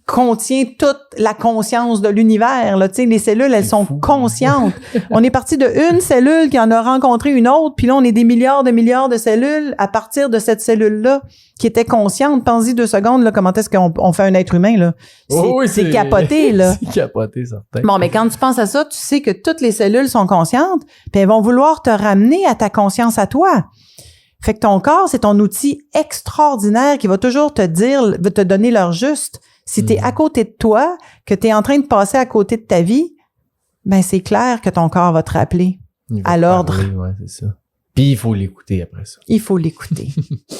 S2: contient toute la conscience de l'univers. Là. Tu sais, les cellules, elles sont conscientes. On est parti de une cellule qui en a rencontré une autre, puis là, on est des milliards de cellules à partir de cette cellule-là qui était consciente. Pensez 2 secondes, là, comment est-ce qu'on fait un être humain, là. C'est capoté, là.
S1: C'est capoté, certain.
S2: Bon, mais quand tu penses à ça, tu sais que toutes les cellules sont conscientes, puis elles vont vouloir te ramener à ta conscience à toi. Fait que ton corps, c'est ton outil extraordinaire qui va toujours te dire, va te donner l'heure juste. Si t'es à côté de toi, que t'es en train de passer à côté de ta vie, ben c'est clair que ton corps va te rappeler à l'ordre.
S1: Ouais, c'est ça. Puis il faut l'écouter après ça.
S2: Il faut l'écouter.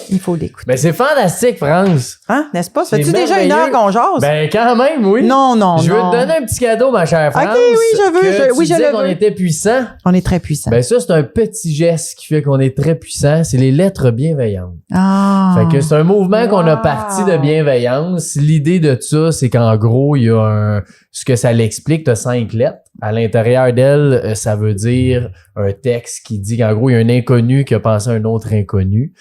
S2: Il faut l'écouter.
S1: Ben c'est fantastique, France.
S2: Hein, n'est-ce pas? Ça fait-tu déjà 1 heure qu'on jase?
S1: Ben quand même, oui.
S2: Non.
S1: Je veux te donner un petit cadeau, ma chère France.
S2: OK, oui, je veux.
S1: Tu disais qu'on était puissant.
S2: On est très puissant.
S1: Ben ça, c'est un petit geste qui fait qu'on est très puissant. C'est les lettres bienveillantes.
S2: Ah.
S1: Fait que c'est un mouvement qu'on a parti de bienveillance. L'idée de ça, c'est qu'en gros, il y a ce que ça l'explique, t'as 5 lettres. À l'intérieur d'elle, ça veut dire un texte qui dit qu'en gros, il y a un inconnu qui a pensé à un autre inconnu.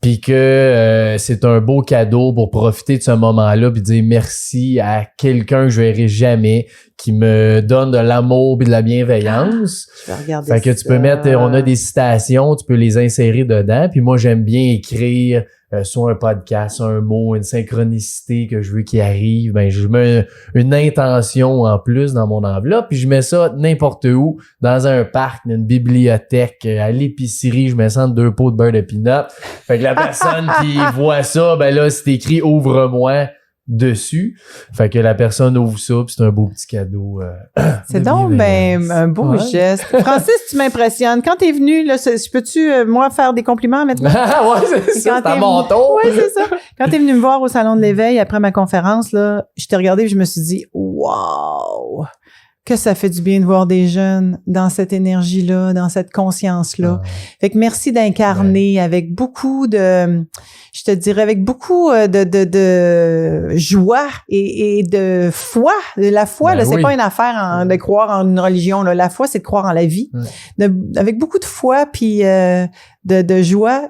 S1: Puis que c'est un beau cadeau pour profiter de ce moment-là puis dire merci à quelqu'un que je verrai jamais, qui me donne de l'amour et de la bienveillance.
S2: Je vais regarder
S1: fait que tu peux mettre, on a des citations, tu peux les insérer dedans. Puis moi, j'aime bien écrire soit un podcast, un mot, une synchronicité que je veux qu'il arrive, ben je mets une intention en plus dans mon enveloppe, puis je mets ça n'importe où, dans un parc, une bibliothèque, à l'épicerie, je mets ça entre 2 pots de beurre de peanut. Fait que la personne qui voit ça, ben là, c'est écrit « Ouvre-moi » dessus. Fait que la personne ouvre ça, puis c'est un beau petit cadeau.
S2: C'est donc un beau geste. Francis, tu m'impressionnes. Quand t'es venu, là, peux-tu, moi, faire des compliments maintenant?
S1: Ouais, c'est ça, c'est à mon tour.
S2: Oui, c'est ça. Quand t'es venu me voir au Salon de l'Éveil après ma conférence, là, je t'ai regardé et je me suis dit, wow! Que ça fait du bien de voir des jeunes dans cette énergie-là, dans cette conscience-là. Fait que merci d'incarner avec beaucoup de, je te dirais, avec beaucoup de joie et de foi. La foi, là, c'est pas une affaire de croire en une religion, là. La foi, c'est de croire en la vie. Avec beaucoup de foi puis de joie,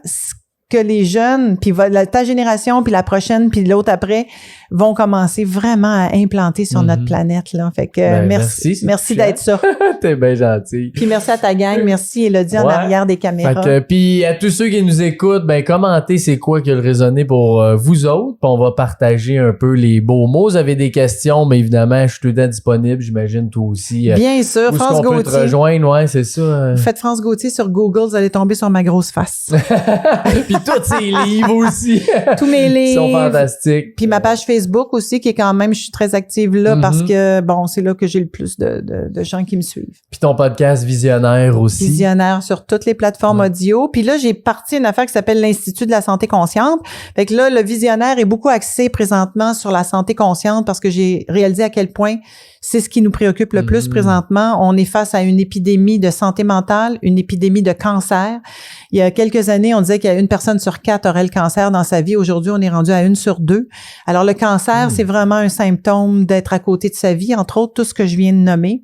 S2: que les jeunes, puis ta génération, puis la prochaine, puis l'autre après, vont commencer vraiment à implanter sur notre planète, là. Fait que merci d'être ça.
S1: T'es bien gentil.
S2: Puis merci à ta gang, merci Élodie en arrière des caméras.
S1: Fait que, puis à tous ceux qui nous écoutent, ben commentez c'est quoi qui a résonné pour vous autres, puis on va partager un peu les beaux mots. Vous avez des questions, mais évidemment, je suis tout le temps disponible, j'imagine toi aussi.
S2: Bien sûr, France Gauthier.
S1: Peut te rejoindre, ouais, c'est ça.
S2: Faites France Gauthier sur Google, vous allez tomber sur ma grosse face.
S1: Puis tous ces livres aussi.
S2: Tous mes livres.
S1: Ils sont fantastiques.
S2: Puis ma page Facebook aussi, qui est quand même, je suis très active là parce que, bon, c'est là que j'ai le plus de gens qui me suivent.
S1: Puis ton podcast Visionnaire aussi.
S2: Visionnaire sur toutes les plateformes audio. Puis là, j'ai parti une affaire qui s'appelle l'Institut de la santé consciente. Fait que là, le Visionnaire est beaucoup axé présentement sur la santé consciente parce que j'ai réalisé à quel point c'est ce qui nous préoccupe le plus présentement. On est face à une épidémie de santé mentale, une épidémie de cancer. Il y a quelques années, on disait qu'il y a 1 personne sur 4 aurait le cancer dans sa vie. Aujourd'hui, on est rendu à 1 sur 2. Alors, le cancer, c'est vraiment un symptôme d'être à côté de sa vie, entre autres, tout ce que je viens de nommer.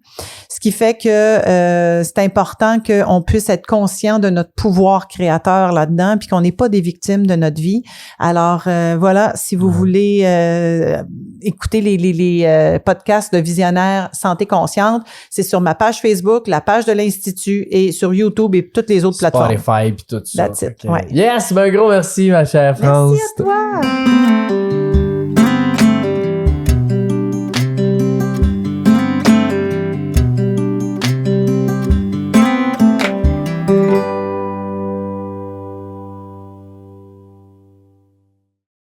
S2: Ce qui fait que c'est important qu'on puisse être conscient de notre pouvoir créateur là-dedans, puis qu'on n'est pas des victimes de notre vie. Alors, voilà, si vous voulez écouter les podcasts de Visionnaire Santé Consciente, c'est sur ma page Facebook, la page de l'Institut et sur YouTube et toutes les autres plateformes.
S1: Spotify puis tout ça.
S2: That's it. Ouais.
S1: Yes, ben gros merci ma chère France.
S2: Merci à toi.